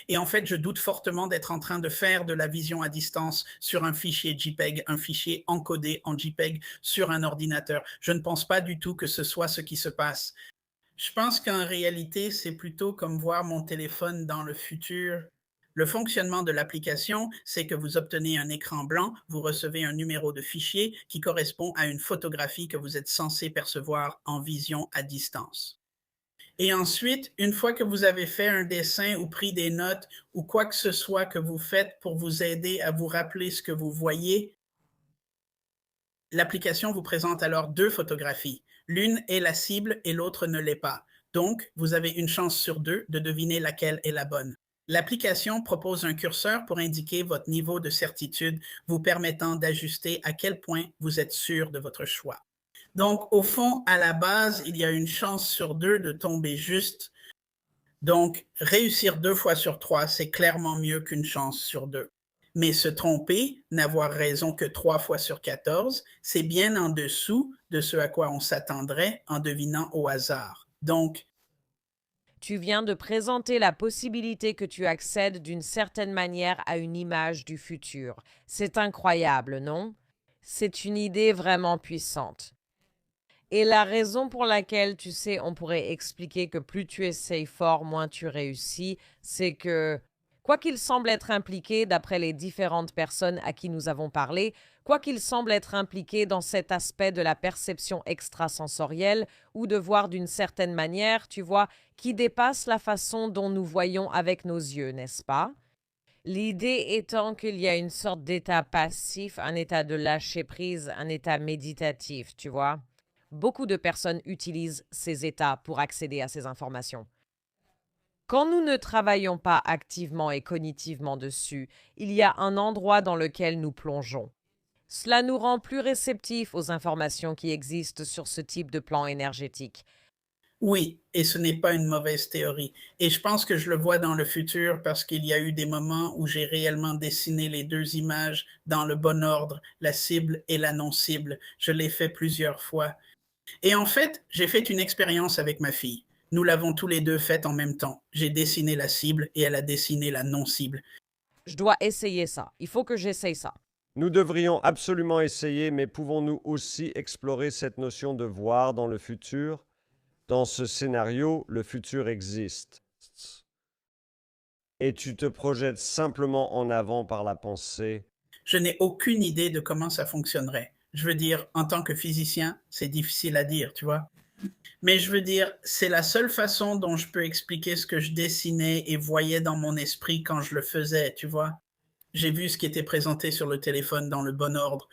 Et en fait, je doute fortement d'être en train de faire de la vision à distance sur un fichier JPEG, un fichier encodé en JPEG sur un ordinateur. Je ne pense pas du tout que ce soit ce qui se passe. Je pense qu'en réalité, c'est plutôt comme voir mon téléphone dans le futur. Le fonctionnement de l'application, c'est que vous obtenez un écran blanc, vous recevez un numéro de fichier qui correspond à une photographie que vous êtes censé percevoir en vision à distance. Et ensuite, une fois que vous avez fait un dessin ou pris des notes ou quoi que ce soit que vous faites pour vous aider à vous rappeler ce que vous voyez, l'application vous présente alors 2 photographies. L'une est la cible et l'autre ne l'est pas. Donc, vous avez une chance sur 2 de deviner laquelle est la bonne. L'application propose un curseur pour indiquer votre niveau de certitude, vous permettant d'ajuster à quel point vous êtes sûr de votre choix. Donc, au fond, à la base, il y a une chance sur 2 de tomber juste. Donc, réussir 2 fois sur 3, c'est clairement mieux qu'une chance sur 2. Mais se tromper, n'avoir raison que 3 fois sur 14, c'est bien en dessous de ce à quoi on s'attendrait en devinant au hasard. Donc, Tu viens de présenter la possibilité que tu accèdes d'une certaine manière à une image du futur. C'est incroyable, non? C'est une idée vraiment puissante. Et la raison pour laquelle, tu sais, on pourrait expliquer que plus tu essayes fort, moins tu réussis, c'est que, quoi qu'il semble être impliqué, d'après les différentes personnes à qui nous avons parlé, quoi qu'il semble être impliqué dans cet aspect de la perception extrasensorielle ou de voir d'une certaine manière, tu vois, qui dépasse la façon dont nous voyons avec nos yeux, n'est-ce pas? L'idée étant qu'il y a une sorte d'état passif, un état de lâcher-prise, un état méditatif, tu vois. Beaucoup de personnes utilisent ces états pour accéder à ces informations. Quand nous ne travaillons pas activement et cognitivement dessus, il y a un endroit dans lequel nous plongeons. Cela nous rend plus réceptifs aux informations qui existent sur ce type de plan énergétique. oui, et ce n'est pas une mauvaise théorie. Et je pense que je le vois dans le futur parce qu'il y a eu des moments où j'ai réellement dessiné les 2 images dans le bon ordre, la cible et la non-cible. Je l'ai fait plusieurs fois. Et en fait, j'ai fait une expérience avec ma fille. Nous l'avons tous les 2 faite en même temps. J'ai dessiné la cible et elle a dessiné la non-cible. Je dois essayer ça. Il faut que j'essaye ça. Nous devrions absolument essayer, mais pouvons-nous aussi explorer cette notion de voir dans le futur? Dans ce scénario, le futur existe. Et tu te projettes simplement en avant par la pensée. Je n'ai aucune idée de comment ça fonctionnerait. Je veux dire, en tant que physicien, c'est difficile à dire, tu vois. Mais je veux dire, c'est la seule façon dont je peux expliquer ce que je dessinais et voyais dans mon esprit quand je le faisais, tu vois. J'ai vu ce qui était présenté sur le téléphone dans le bon ordre.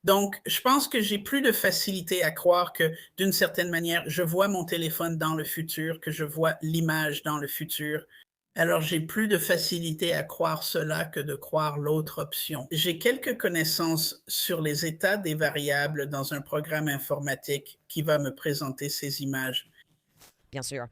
Donc, je pense que j'ai plus de facilité à croire que, d'une certaine manière, je vois mon téléphone dans le futur, que je vois l'image dans le futur. Alors, j'ai plus de facilité à croire cela que de croire l'autre option. J'ai quelques connaissances sur les états des variables dans un programme informatique qui va me présenter ces images. Bien sûr.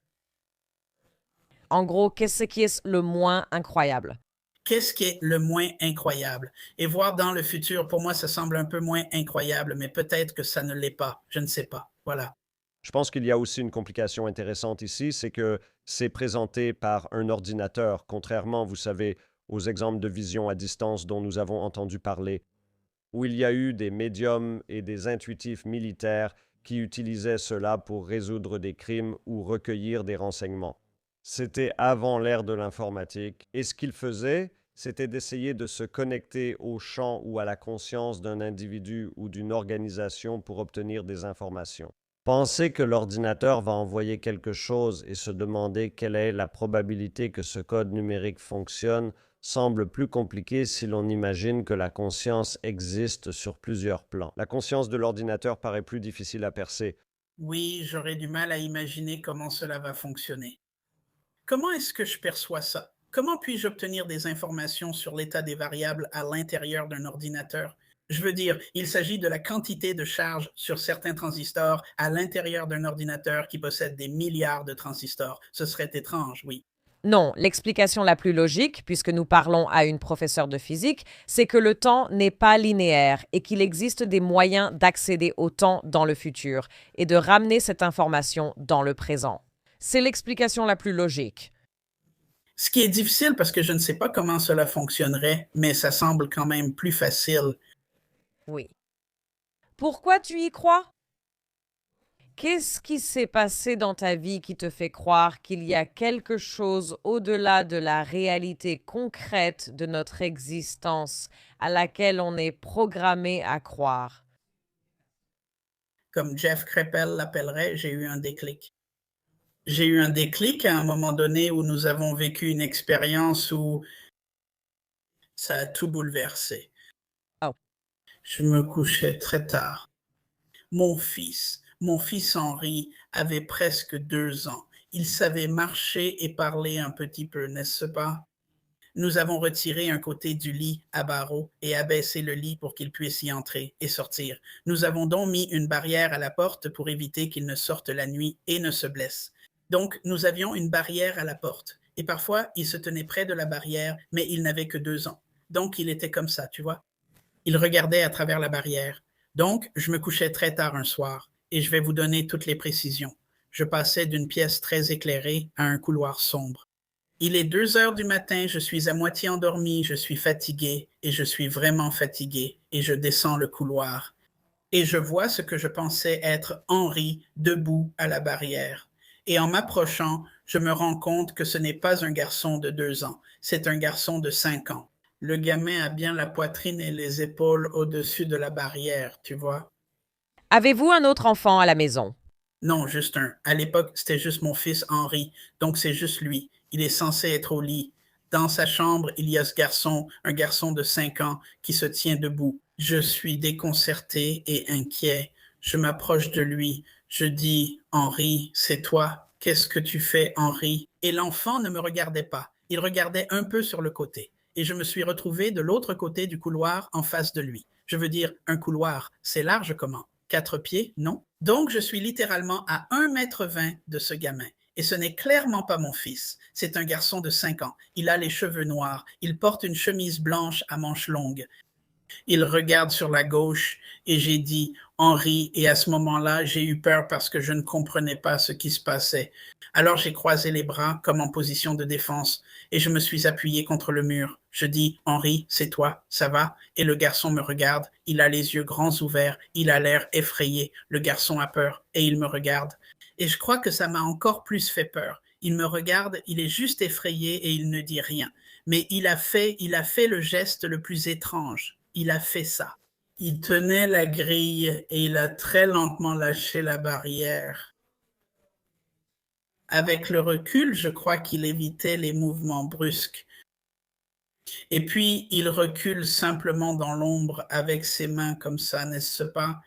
En gros, qu'est-ce qui est le moins incroyable? Qu'est-ce qui est le moins incroyable? Et voir dans le futur, pour moi, ça semble un peu moins incroyable, mais peut-être que ça ne l'est pas. Je ne sais pas. Voilà. Je pense qu'il y a aussi une complication intéressante ici, c'est que c'est présenté par un ordinateur, contrairement, vous savez, aux exemples de vision à distance dont nous avons entendu parler, où il y a eu des médiums et des intuitifs militaires qui utilisaient cela pour résoudre des crimes ou recueillir des renseignements. C'était avant l'ère de l'informatique, et ce qu'ils faisaient, c'était d'essayer de se connecter au champ ou à la conscience d'un individu ou d'une organisation pour obtenir des informations. Penser que l'ordinateur va envoyer quelque chose et se demander quelle est la probabilité que ce code numérique fonctionne semble plus compliqué si l'on imagine que la conscience existe sur plusieurs plans. La conscience de l'ordinateur paraît plus difficile à percer. Oui, j'aurais du mal à imaginer comment cela va fonctionner. Comment est-ce que je perçois ça? Comment puis-je obtenir des informations sur l'état des variables à l'intérieur d'un ordinateur? Je veux dire, il s'agit de la quantité de charge sur certains transistors à l'intérieur d'un ordinateur qui possède des milliards de transistors. Ce serait étrange, oui. Non, l'explication la plus logique, puisque nous parlons à une professeure de physique, c'est que le temps n'est pas linéaire et qu'il existe des moyens d'accéder au temps dans le futur et de ramener cette information dans le présent. C'est l'explication la plus logique. Ce qui est difficile parce que je ne sais pas comment cela fonctionnerait, mais ça semble quand même plus facile. Oui. Pourquoi tu y crois? Qu'est-ce qui s'est passé dans ta vie qui te fait croire qu'il y a quelque chose au-delà de la réalité concrète de notre existence à laquelle on est programmé à croire? Comme Jeff Krepel l'appellerait, j'ai eu un déclic. J'ai eu un déclic à un moment donné où nous avons vécu une expérience où ça a tout bouleversé. Oh. Je me couchais très tard. Mon fils Henri avait presque 2 ans. Il savait marcher et parler un petit peu, n'est-ce pas? Nous avons retiré un côté du lit à barreaux et abaissé le lit pour qu'il puisse y entrer et sortir. Nous avons donc mis une barrière à la porte pour éviter qu'il ne sorte la nuit et ne se blesse. Donc, nous avions une barrière à la porte. Et parfois, il se tenait près de la barrière, mais il n'avait que 2 ans. Donc, il était comme ça, tu vois. Il regardait à travers la barrière. Donc, je me couchais très tard un soir, et je vais vous donner toutes les précisions. Je passais d'une pièce très éclairée à un couloir sombre. Il est 2 heures du matin, je suis à moitié endormi, je suis fatigué, et je suis vraiment fatigué, et je descends le couloir. Et je vois ce que je pensais être Henri debout à la barrière. Et en m'approchant, je me rends compte que ce n'est pas un garçon de 2 ans, c'est un garçon de 5 ans. Le gamin a bien la poitrine et les épaules au-dessus de la barrière, tu vois. Avez-vous un autre enfant à la maison? Non, juste un. À l'époque, c'était juste mon fils Henri, donc c'est juste lui. Il est censé être au lit. Dans sa chambre, il y a ce garçon, un garçon de 5 ans, qui se tient debout. Je suis déconcerté et inquiet. Je m'approche de lui. Je dis, Henri, c'est toi. Qu'est-ce que tu fais, Henri? Et l'enfant ne me regardait pas. Il regardait un peu sur le côté. Et je me suis retrouvé de l'autre côté du couloir en face de lui. Je veux dire, un couloir, c'est large comment? 4 pieds? Non. Donc, je suis littéralement à 1,20 m de ce gamin. Et ce n'est clairement pas mon fils. C'est un garçon de 5 ans. Il a les cheveux noirs. Il porte une chemise blanche à manches longues. Il regarde sur la gauche et j'ai dit Henri, et à ce moment-là, j'ai eu peur parce que je ne comprenais pas ce qui se passait. Alors j'ai croisé les bras comme en position de défense et je me suis appuyé contre le mur. Je dis Henri, c'est toi, ça va? Et le garçon me regarde, il a les yeux grands ouverts, il a l'air effrayé, le garçon a peur et il me regarde. Et je crois que ça m'a encore plus fait peur. Il me regarde, il est juste effrayé et il ne dit rien. Mais il a fait le geste le plus étrange. Il a fait ça. Il tenait la grille et il a très lentement lâché la barrière. Avec le recul, je crois qu'il évitait les mouvements brusques. Et puis, il recule simplement dans l'ombre avec ses mains comme ça, n'est-ce pas?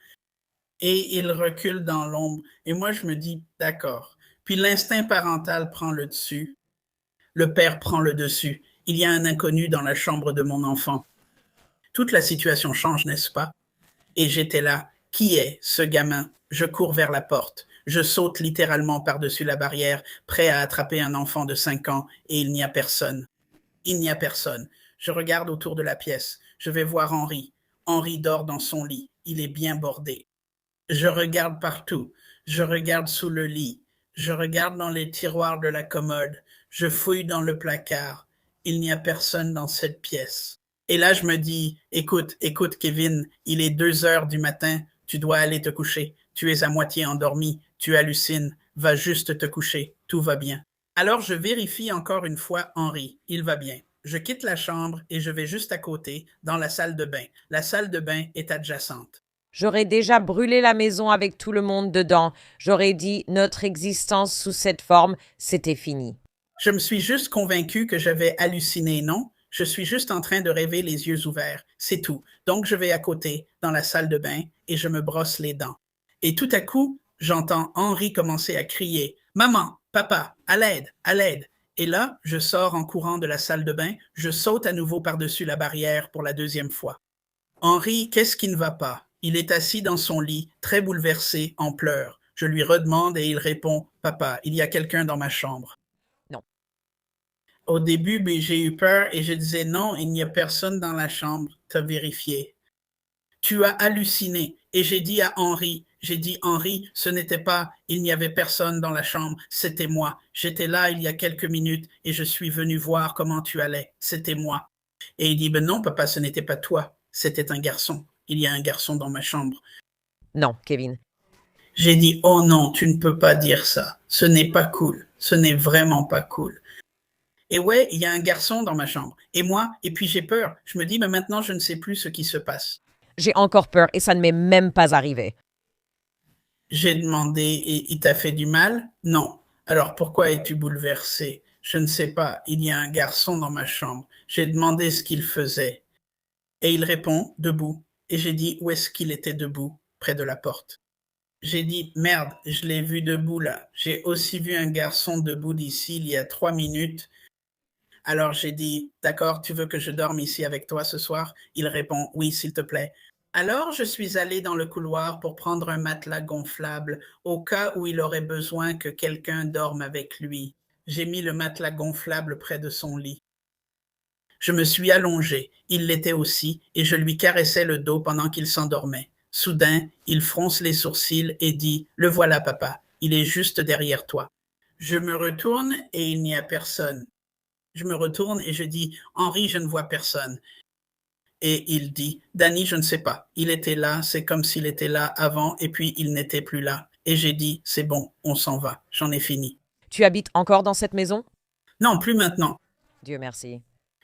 Et il recule dans l'ombre. Et moi, je me dis, d'accord. Puis l'instinct parental prend le dessus. Le père prend le dessus. Il y a un inconnu dans la chambre de mon enfant. Toute la situation change, n'est-ce pas? Et j'étais là. Qui est ce gamin? Je cours vers la porte. Je saute littéralement par-dessus la barrière, prêt à attraper un enfant de 5 ans, et il n'y a personne. Il n'y a personne. Je regarde autour de la pièce. Je vais voir Henri. Henri dort dans son lit. Il est bien bordé. Je regarde partout. Je regarde sous le lit. Je regarde dans les tiroirs de la commode. Je fouille dans le placard. Il n'y a personne dans cette pièce. Et là, je me dis, écoute, Kevin, il est 2 heures du matin. Tu dois aller te coucher. Tu es à moitié endormi. Tu hallucines. Va juste te coucher. Tout va bien. Alors, je vérifie encore une fois Henri. Il va bien. Je quitte la chambre et je vais juste à côté, dans la salle de bain. La salle de bain est adjacente. J'aurais déjà brûlé la maison avec tout le monde dedans. J'aurais dit notre existence sous cette forme, c'était fini. Je me suis juste convaincu que j'avais halluciné, non? Je suis juste en train de rêver les yeux ouverts, c'est tout. Donc je vais à côté, dans la salle de bain, et je me brosse les dents. Et tout à coup, j'entends Henri commencer à crier « Maman, papa, à l'aide, à l'aide !» Et là, je sors en courant de la salle de bain, je saute à nouveau par-dessus la barrière pour la 2e fois. Henri, qu'est-ce qui ne va pas? Il est assis dans son lit, très bouleversé, en pleurs. Je lui redemande et il répond « Papa, il y a quelqu'un dans ma chambre. » Non. Au début, j'ai eu peur et je disais « Non, il n'y a personne dans la chambre. T'as vérifié. » Tu as halluciné. Et j'ai dit « Henri, ce n'était pas, il n'y avait personne dans la chambre, c'était moi. J'étais là il y a quelques minutes et je suis venu voir comment tu allais. C'était moi. » Et il dit « Ben non, papa, ce n'était pas toi. C'était un garçon. Il y a un garçon dans ma chambre. » Non, Kevin. J'ai dit « Oh non, tu ne peux pas dire ça. Ce n'est pas cool. Ce n'est vraiment pas cool. » Et ouais, il y a un garçon dans ma chambre. Et moi, et puis j'ai peur. Je me dis « Mais maintenant, je ne sais plus ce qui se passe. » J'ai encore peur et ça ne m'est même pas arrivé. J'ai demandé « Et il t'a fait du mal? » Non. Alors pourquoi es-tu bouleversé? Je ne sais pas. Il y a un garçon dans ma chambre. J'ai demandé ce qu'il faisait. Et il répond « Debout. » Et j'ai dit « Où est-ce qu'il était debout? » Près de la porte. J'ai dit « Merde, je l'ai vu debout là. J'ai aussi vu un garçon debout d'ici il y a 3 minutes. » Alors j'ai dit « D'accord, tu veux que je dorme ici avec toi ce soir? » Il répond « Oui, s'il te plaît. » Alors je suis allé dans le couloir pour prendre un matelas gonflable au cas où il aurait besoin que quelqu'un dorme avec lui. J'ai mis le matelas gonflable près de son lit. Je me suis allongé, il l'était aussi, et je lui caressais le dos pendant qu'il s'endormait. Soudain, il fronce les sourcils et dit « Le voilà, papa, il est juste derrière toi. » Je me retourne et il n'y a personne. Je me retourne et je dis « Henri, je ne vois personne. » Et il dit « Danny, je ne sais pas. Il était là, c'est comme s'il était là avant et puis il n'était plus là. » Et j'ai dit « C'est bon, on s'en va, j'en ai fini. » Tu habites encore dans cette maison? Non, plus maintenant. Dieu merci.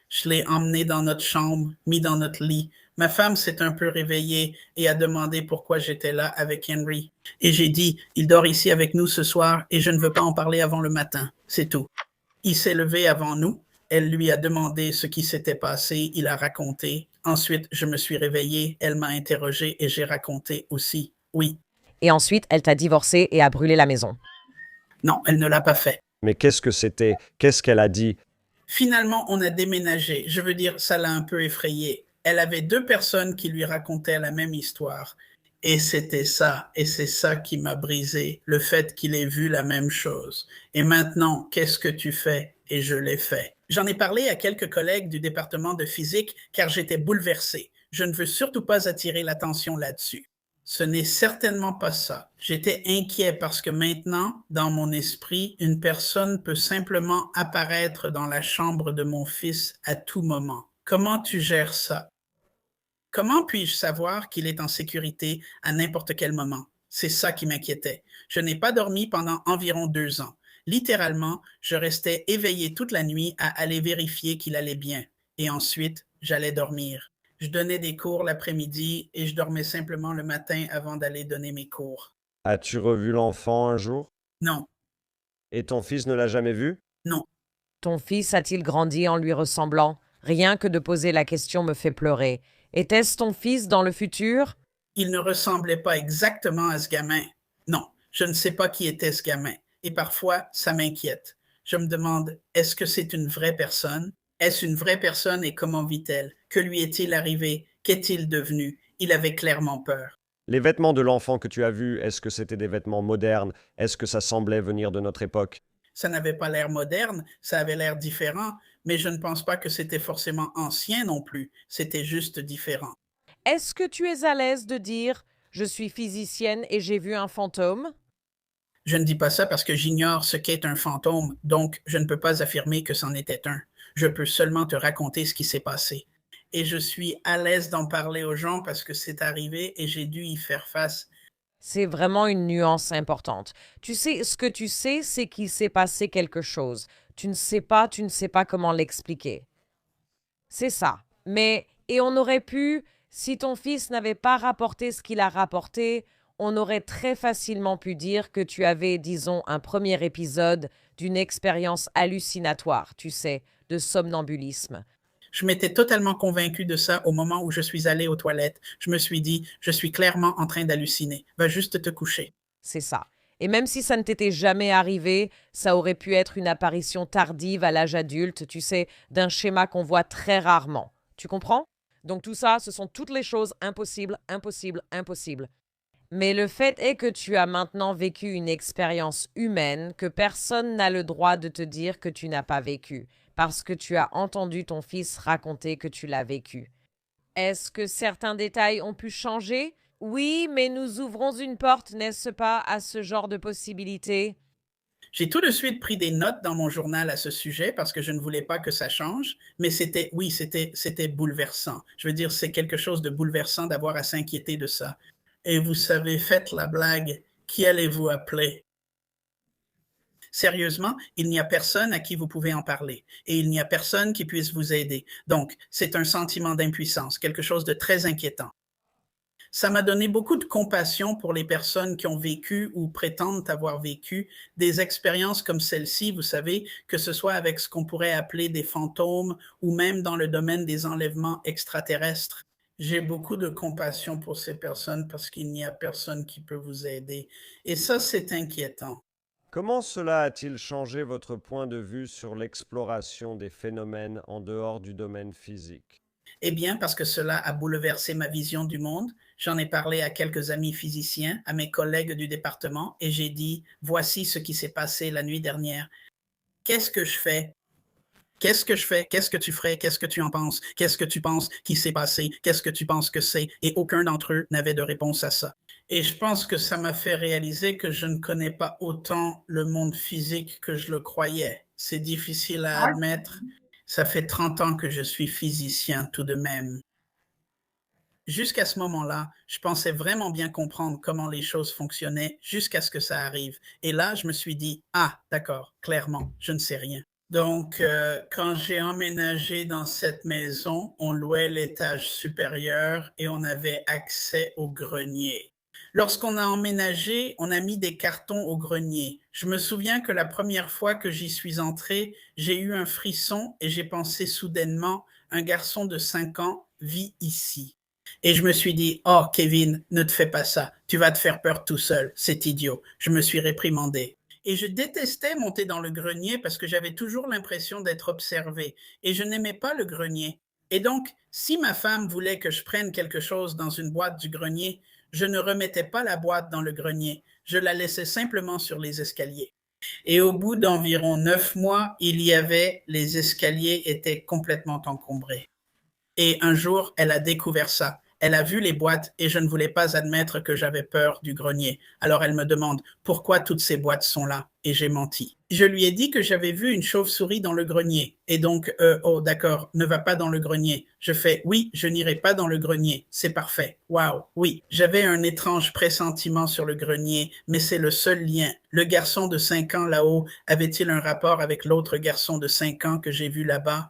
Je l'ai emmené dans notre chambre, mis dans notre lit. Ma femme s'est un peu réveillée et a demandé pourquoi j'étais là avec Henry. Et j'ai dit, il dort ici avec nous ce soir et je ne veux pas en parler avant le matin. C'est tout. Il s'est levé avant nous. Elle lui a demandé ce qui s'était passé. Il a raconté. Ensuite, je me suis réveillée. Elle m'a interrogé et j'ai raconté aussi. Oui. Et ensuite, elle t'a divorcé et a brûlé la maison. Non, elle ne l'a pas fait. Mais qu'est-ce que c'était? Qu'est-ce qu'elle a dit? Finalement, on a déménagé. Je veux dire, ça l'a un peu effrayée. Elle avait 2 personnes qui lui racontaient la même histoire. Et c'était ça, et c'est ça qui m'a brisé, le fait qu'il ait vu la même chose. Et maintenant, qu'est-ce que tu fais? Et je l'ai fait. J'en ai parlé à quelques collègues du département de physique car j'étais bouleversé. Je ne veux surtout pas attirer l'attention là-dessus. Ce n'est certainement pas ça. J'étais inquiet parce que maintenant, dans mon esprit, une personne peut simplement apparaître dans la chambre de mon fils à tout moment. Comment tu gères ça? Comment puis-je savoir qu'il est en sécurité à n'importe quel moment? C'est ça qui m'inquiétait. Je n'ai pas dormi pendant environ 2 ans. Littéralement, je restais éveillé toute la nuit à aller vérifier qu'il allait bien. Et ensuite, j'allais dormir. Je donnais des cours l'après-midi et je dormais simplement le matin avant d'aller donner mes cours. As-tu revu l'enfant un jour? Non, Et ton fils ne l'a jamais vu? non, Ton fils a-t-il grandi en lui ressemblant? Rien que de poser la question me fait pleurer. Était-ce ton fils dans le futur? Il ne ressemblait pas exactement à ce gamin. Non, je ne sais pas qui était ce gamin. Et parfois, ça m'inquiète. Je me demande, est-ce que c'est une vraie personne? Est-ce une vraie personne et comment vit-elle? Que lui est-il arrivé? Qu'est-il devenu? Il avait clairement peur. Les vêtements de l'enfant que tu as vus, est-ce que c'était des vêtements modernes? Est-ce que ça semblait venir de notre époque? Ça n'avait pas l'air moderne, ça avait l'air différent, mais je ne pense pas que c'était forcément ancien non plus. C'était juste différent. Est-ce que tu es à l'aise de dire je suis physicienne et j'ai vu un fantôme? Je ne dis pas ça parce que j'ignore ce qu'est un fantôme, donc je ne peux pas affirmer que c'en était un. Je peux seulement te raconter ce qui s'est passé. Et je suis à l'aise d'en parler aux gens parce que c'est arrivé et j'ai dû y faire face. C'est vraiment une nuance importante. Tu sais, ce que tu sais, c'est qu'il s'est passé quelque chose. Tu ne sais pas comment l'expliquer. C'est ça. Mais, et on aurait pu, si ton fils n'avait pas rapporté ce qu'il a rapporté, on aurait très facilement pu dire que tu avais, disons, un premier épisode d'une expérience hallucinatoire, tu sais, de somnambulisme. Je m'étais totalement convaincu de ça au moment où je suis allé aux toilettes. Je me suis dit, je suis clairement en train d'halluciner. Va juste te coucher. C'est ça. Et même si ça ne t'était jamais arrivé, ça aurait pu être une apparition tardive à l'âge adulte, tu sais, d'un schéma qu'on voit très rarement. Tu comprends? Donc tout ça, ce sont toutes les choses impossibles, impossibles, impossibles. Mais le fait est que tu as maintenant vécu une expérience humaine que personne n'a le droit de te dire que tu n'as pas vécu, parce que tu as entendu ton fils raconter que tu l'as vécu. Est-ce que certains détails ont pu changer? Oui, mais nous ouvrons une porte, n'est-ce pas, à ce genre de possibilités? J'ai tout de suite pris des notes dans mon journal à ce sujet parce que je ne voulais pas que ça change, mais c'était bouleversant. Je veux dire, c'est quelque chose de bouleversant d'avoir à s'inquiéter de ça. Et vous savez, faites la blague, qui allez-vous appeler? Sérieusement, il n'y a personne à qui vous pouvez en parler et il n'y a personne qui puisse vous aider. Donc, c'est un sentiment d'impuissance, quelque chose de très inquiétant. Ça m'a donné beaucoup de compassion pour les personnes qui ont vécu ou prétendent avoir vécu des expériences comme celle-ci, vous savez, que ce soit avec ce qu'on pourrait appeler des fantômes ou même dans le domaine des enlèvements extraterrestres. J'ai beaucoup de compassion pour ces personnes parce qu'il n'y a personne qui peut vous aider. Et ça, c'est inquiétant. Comment cela a-t-il changé votre point de vue sur l'exploration des phénomènes en dehors du domaine physique? Eh bien, parce que cela a bouleversé ma vision du monde. J'en ai parlé à quelques amis physiciens, à mes collègues du département, et j'ai dit, voici ce qui s'est passé la nuit dernière. Qu'est-ce que je fais? Qu'est-ce que je fais? Qu'est-ce que tu ferais? Qu'est-ce que tu en penses? Qu'est-ce que tu penses qui s'est passé? Qu'est-ce que tu penses que c'est? Et aucun d'entre eux n'avait de réponse à ça. Et je pense que ça m'a fait réaliser que je ne connais pas autant le monde physique que je le croyais. C'est difficile à admettre. Ça fait 30 ans que je suis physicien tout de même. Jusqu'à ce moment-là, je pensais vraiment bien comprendre comment les choses fonctionnaient jusqu'à ce que ça arrive. Et là, je me suis dit, ah, d'accord, clairement, je ne sais rien. Donc, quand j'ai emménagé dans cette maison, on louait l'étage supérieur et on avait accès au grenier. Lorsqu'on a emménagé, on a mis des cartons au grenier. Je me souviens que la première fois que j'y suis entré, j'ai eu un frisson et j'ai pensé soudainement, un garçon de 5 ans vit ici. Et je me suis dit, oh Kevin, ne te fais pas ça, tu vas te faire peur tout seul, c'est idiot. Je me suis réprimandé. Et je détestais monter dans le grenier parce que j'avais toujours l'impression d'être observé. Et je n'aimais pas le grenier. Et donc, si ma femme voulait que je prenne quelque chose dans une boîte du grenier, je ne remettais pas la boîte dans le grenier. Je la laissais simplement sur les escaliers. Et au bout d'environ 9 mois, les escaliers étaient complètement encombrés. Et un jour, elle a découvert ça. Elle a vu les boîtes et je ne voulais pas admettre que j'avais peur du grenier. Alors elle me demande pourquoi toutes ces boîtes sont là et j'ai menti. Je lui ai dit que j'avais vu une chauve-souris dans le grenier et donc oh d'accord, ne va pas dans le grenier. Je fais oui, je n'irai pas dans le grenier. C'est parfait. Waouh, oui. J'avais un étrange pressentiment sur le grenier, mais c'est le seul lien. Le garçon de 5 ans là-haut avait-il un rapport avec l'autre garçon de 5 ans que j'ai vu là-bas?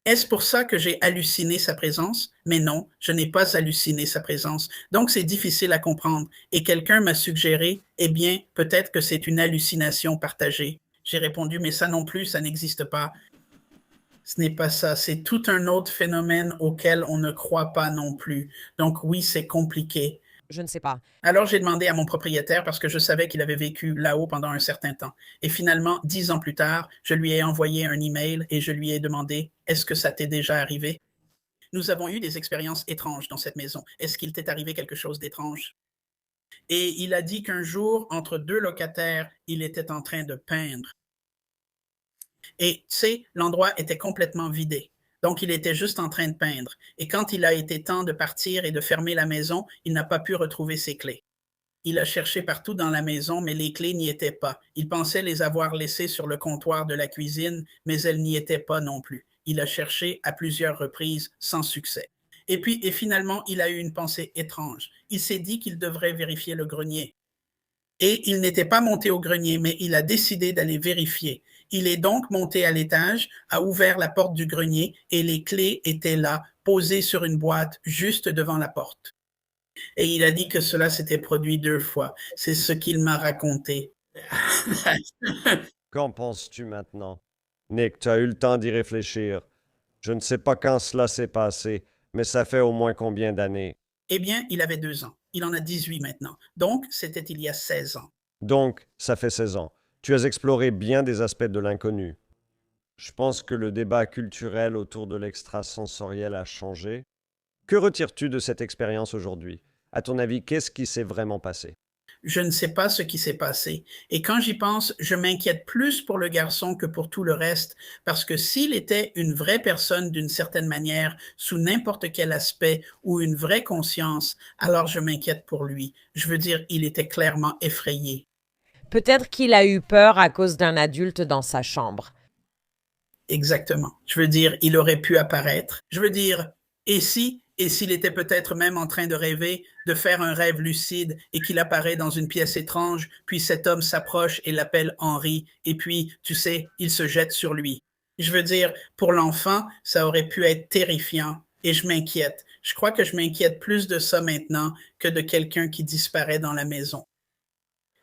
Est-ce pour ça que j'ai halluciné sa présence? Mais non, je n'ai pas halluciné sa présence. Donc c'est difficile à comprendre. Et quelqu'un m'a suggéré, eh bien, peut-être que c'est une hallucination partagée. J'ai répondu, mais ça non plus, ça n'existe pas. Ce n'est pas ça, c'est tout un autre phénomène auquel on ne croit pas non plus. Donc oui, c'est compliqué. Je ne sais pas. Alors j'ai demandé à mon propriétaire parce que je savais qu'il avait vécu là-haut pendant un certain temps. Et finalement, 10 ans plus tard, je lui ai envoyé un email et je lui ai demandé: Est-ce que ça t'est déjà arrivé? Nous avons eu des expériences étranges dans cette maison. Est-ce qu'il t'est arrivé quelque chose d'étrange? Et il a dit qu'un jour, entre deux locataires, il était en train de peindre. Et tu sais, l'endroit était complètement vidé. Donc, il était juste en train de peindre. Et quand il a été temps de partir et de fermer la maison, il n'a pas pu retrouver ses clés. Il a cherché partout dans la maison, mais les clés n'y étaient pas. Il pensait les avoir laissées sur le comptoir de la cuisine, mais elles n'y étaient pas non plus. Il a cherché à plusieurs reprises sans succès. Et finalement, il a eu une pensée étrange. Il s'est dit qu'il devrait vérifier le grenier. Et il n'était pas monté au grenier, mais il a décidé d'aller vérifier. Il est donc monté à l'étage, a ouvert la porte du grenier et les clés étaient là, posées sur une boîte juste devant la porte. Et il a dit que cela s'était produit 2 fois. C'est ce qu'il m'a raconté. Qu'en penses-tu maintenant? Nick, tu as eu le temps d'y réfléchir. Je ne sais pas quand cela s'est passé, mais ça fait au moins combien d'années? Eh bien, il avait 2 ans. Il en a 18 maintenant. Donc, c'était il y a 16 ans. Donc, ça fait 16 ans. Tu as exploré bien des aspects de l'inconnu. Je pense que le débat culturel autour de l'extrasensoriel a changé. Que retires-tu de cette expérience aujourd'hui? À ton avis, qu'est-ce qui s'est vraiment passé? Je ne sais pas ce qui s'est passé. Et quand j'y pense, je m'inquiète plus pour le garçon que pour tout le reste, parce que s'il était une vraie personne d'une certaine manière, sous n'importe quel aspect, ou une vraie conscience, alors je m'inquiète pour lui. Je veux dire, il était clairement effrayé. Peut-être qu'il a eu peur à cause d'un adulte dans sa chambre. Exactement. Je veux dire, il aurait pu apparaître. Je veux dire, et s'il était peut-être même en train de rêver, de faire un rêve lucide et qu'il apparaît dans une pièce étrange, puis cet homme s'approche et l'appelle Henri, et puis, tu sais, il se jette sur lui. Je veux dire, pour l'enfant, ça aurait pu être terrifiant et je m'inquiète. Je crois que je m'inquiète plus de ça maintenant que de quelqu'un qui disparaît dans la maison.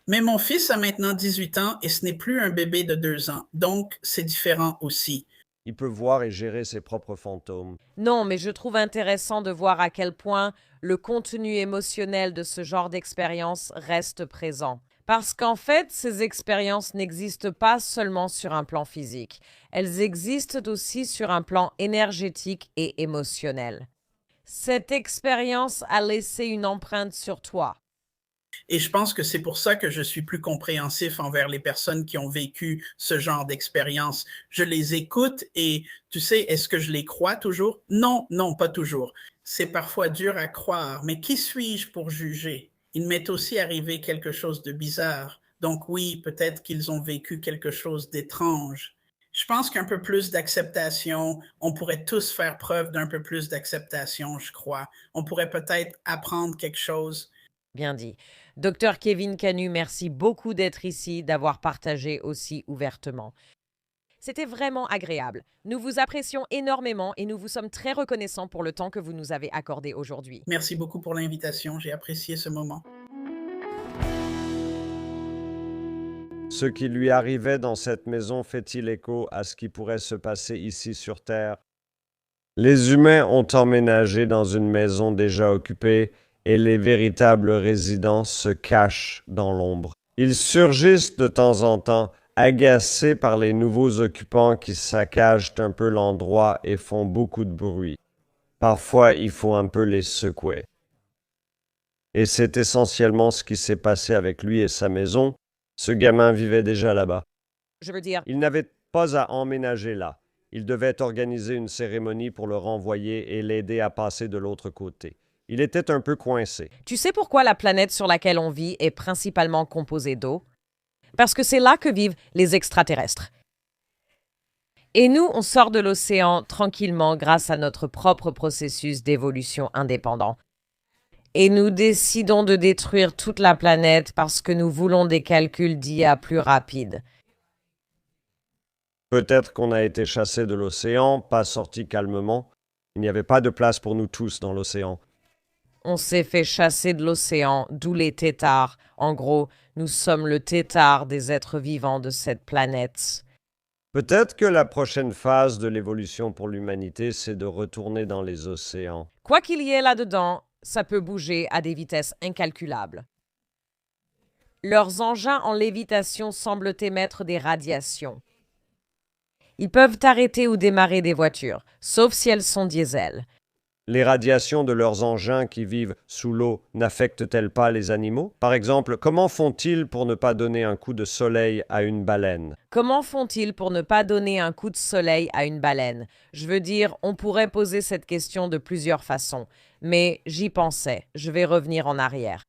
Mais mon fils a maintenant 18 ans et ce n'est plus un bébé de 2 ans, donc c'est différent aussi. Il peut voir et gérer ses propres fantômes. Non, mais je trouve intéressant de voir à quel point le contenu émotionnel de ce genre d'expérience reste présent. Parce qu'en fait, ces expériences n'existent pas seulement sur un plan physique. Elles existent aussi sur un plan énergétique et émotionnel. Cette expérience a laissé une empreinte sur toi. Et je pense que c'est pour ça que je suis plus compréhensif envers les personnes qui ont vécu ce genre d'expérience. Je les écoute et tu sais, est-ce que je les crois toujours? Non, non, pas toujours. C'est parfois dur à croire, mais qui suis-je pour juger? Il m'est aussi arrivé quelque chose de bizarre. Donc oui, peut-être qu'ils ont vécu quelque chose d'étrange. Je pense qu'un peu plus d'acceptation, on pourrait tous faire preuve d'un peu plus d'acceptation, je crois. On pourrait peut-être apprendre quelque chose. Bien dit. Docteur Kevin Canu, merci beaucoup d'être ici, d'avoir partagé aussi ouvertement. C'était vraiment agréable. Nous vous apprécions énormément et nous vous sommes très reconnaissants pour le temps que vous nous avez accordé aujourd'hui. Merci beaucoup pour l'invitation, j'ai apprécié ce moment. Ce qui lui arrivait dans cette maison fait-il écho à ce qui pourrait se passer ici sur Terre? Les humains ont emménagé dans une maison déjà occupée et les véritables résidents se cachent dans l'ombre. Ils surgissent de temps en temps, agacés par les nouveaux occupants qui saccagent un peu l'endroit et font beaucoup de bruit. Parfois, il faut un peu les secouer. Et c'est essentiellement ce qui s'est passé avec lui et sa maison. Ce gamin vivait déjà là-bas. Je veux dire, Il n'avait pas à emménager là. Il devait organiser une cérémonie pour le renvoyer et l'aider à passer de l'autre côté. Il était un peu coincé. tu sais pourquoi la planète sur laquelle on vit est principalement composée d'eau? Parce que c'est là que vivent les extraterrestres. Et nous, on sort de l'océan tranquillement grâce à notre propre processus d'évolution indépendant. Et nous décidons de détruire toute la planète parce que nous voulons des calculs d'IA plus rapides. Peut-être qu'on a été chassé de l'océan, pas sorti calmement. Il n'y avait pas de place pour nous tous dans l'océan. On s'est fait chasser de l'océan, d'où les têtards. En gros, nous sommes le tétard des êtres vivants de cette planète. Peut-être que la prochaine phase de l'évolution pour l'humanité, c'est de retourner dans les océans. Quoi qu'il y ait là-dedans, ça peut bouger à des vitesses incalculables. Leurs engins en lévitation semblent émettre des radiations. Ils peuvent arrêter ou démarrer des voitures, sauf si elles sont diesel. Les radiations de leurs engins qui vivent sous l'eau n'affectent-elles pas les animaux? Par exemple, comment font-ils pour ne pas donner un coup de soleil à une baleine? Comment font-ils pour ne pas donner un coup de soleil à une baleine? Je veux dire, on pourrait poser cette question de plusieurs façons, mais j'y pensais, je vais revenir en arrière.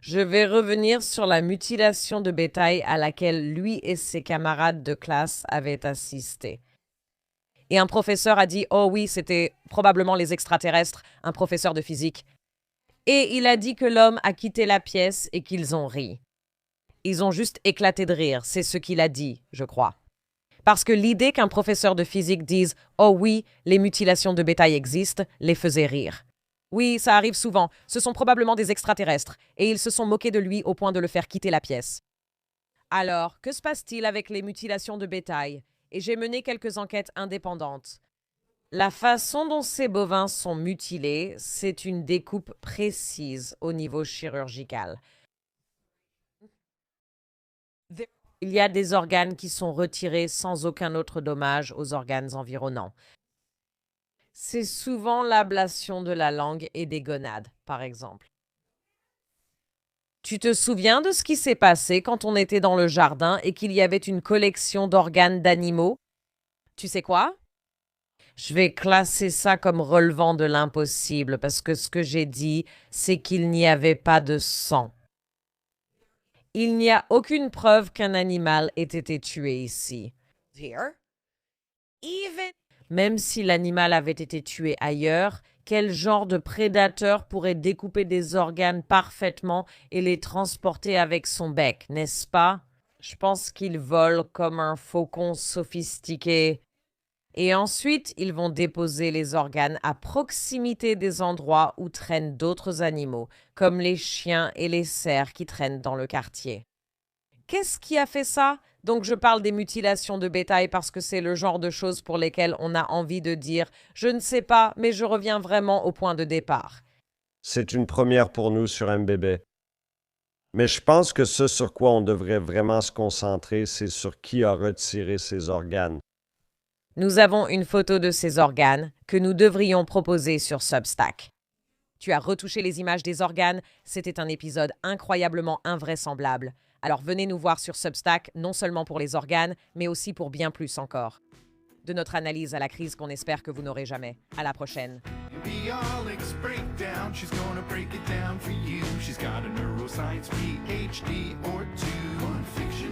Je vais revenir sur la mutilation de bétail à laquelle lui et ses camarades de classe avaient assisté. Et un professeur a dit « Oh oui, c'était probablement les extraterrestres, un professeur de physique. » Et il a dit que l'homme a quitté la pièce et qu'ils ont ri. Ils ont juste éclaté de rire, c'est ce qu'il a dit, je crois. Parce que l'idée qu'un professeur de physique dise « Oh oui, les mutilations de bétail existent » les faisait rire. Oui, ça arrive souvent, ce sont probablement des extraterrestres, et ils se sont moqués de lui au point de le faire quitter la pièce. Alors, que se passe-t-il avec les mutilations de bétail? Et j'ai mené quelques enquêtes indépendantes. La façon dont ces bovins sont mutilés, c'est une découpe précise au niveau chirurgical. Il y a des organes qui sont retirés sans aucun autre dommage aux organes environnants. C'est souvent l'ablation de la langue et des gonades, par exemple. Tu te souviens de ce qui s'est passé quand on était dans le jardin et qu'il y avait une collection d'organes d'animaux? Tu sais quoi? Je vais classer ça comme relevant de l'impossible parce que ce que j'ai dit, c'est qu'il n'y avait pas de sang. Il n'y a aucune preuve qu'un animal ait été tué ici. Même si l'animal avait été tué ailleurs, quel genre de prédateur pourrait découper des organes parfaitement et les transporter avec son bec, n'est-ce pas? Je pense qu'il vole comme un faucon sophistiqué. Et ensuite, ils vont déposer les organes à proximité des endroits où traînent d'autres animaux, comme les chiens et les cerfs qui traînent dans le quartier. Qu'est-ce qui a fait ça? Donc je parle des mutilations de bétail parce que c'est le genre de choses pour lesquelles on a envie de dire « Je ne sais pas, mais je reviens vraiment au point de départ ». C'est une première pour nous sur MBB. Mais je pense que ce sur quoi on devrait vraiment se concentrer, c'est sur qui a retiré ces organes. Nous avons une photo de ces organes que nous devrions proposer sur Substack. Tu as retouché les images des organes, c'était un épisode incroyablement invraisemblable. Alors venez nous voir sur Substack, non seulement pour les organes, mais aussi pour bien plus encore. De notre analyse à la crise qu'on espère que vous n'aurez jamais. À la prochaine. The Alex breakdown, she's gonna break it down for you. She's got a neuroscience PhD or two. Fun fiction,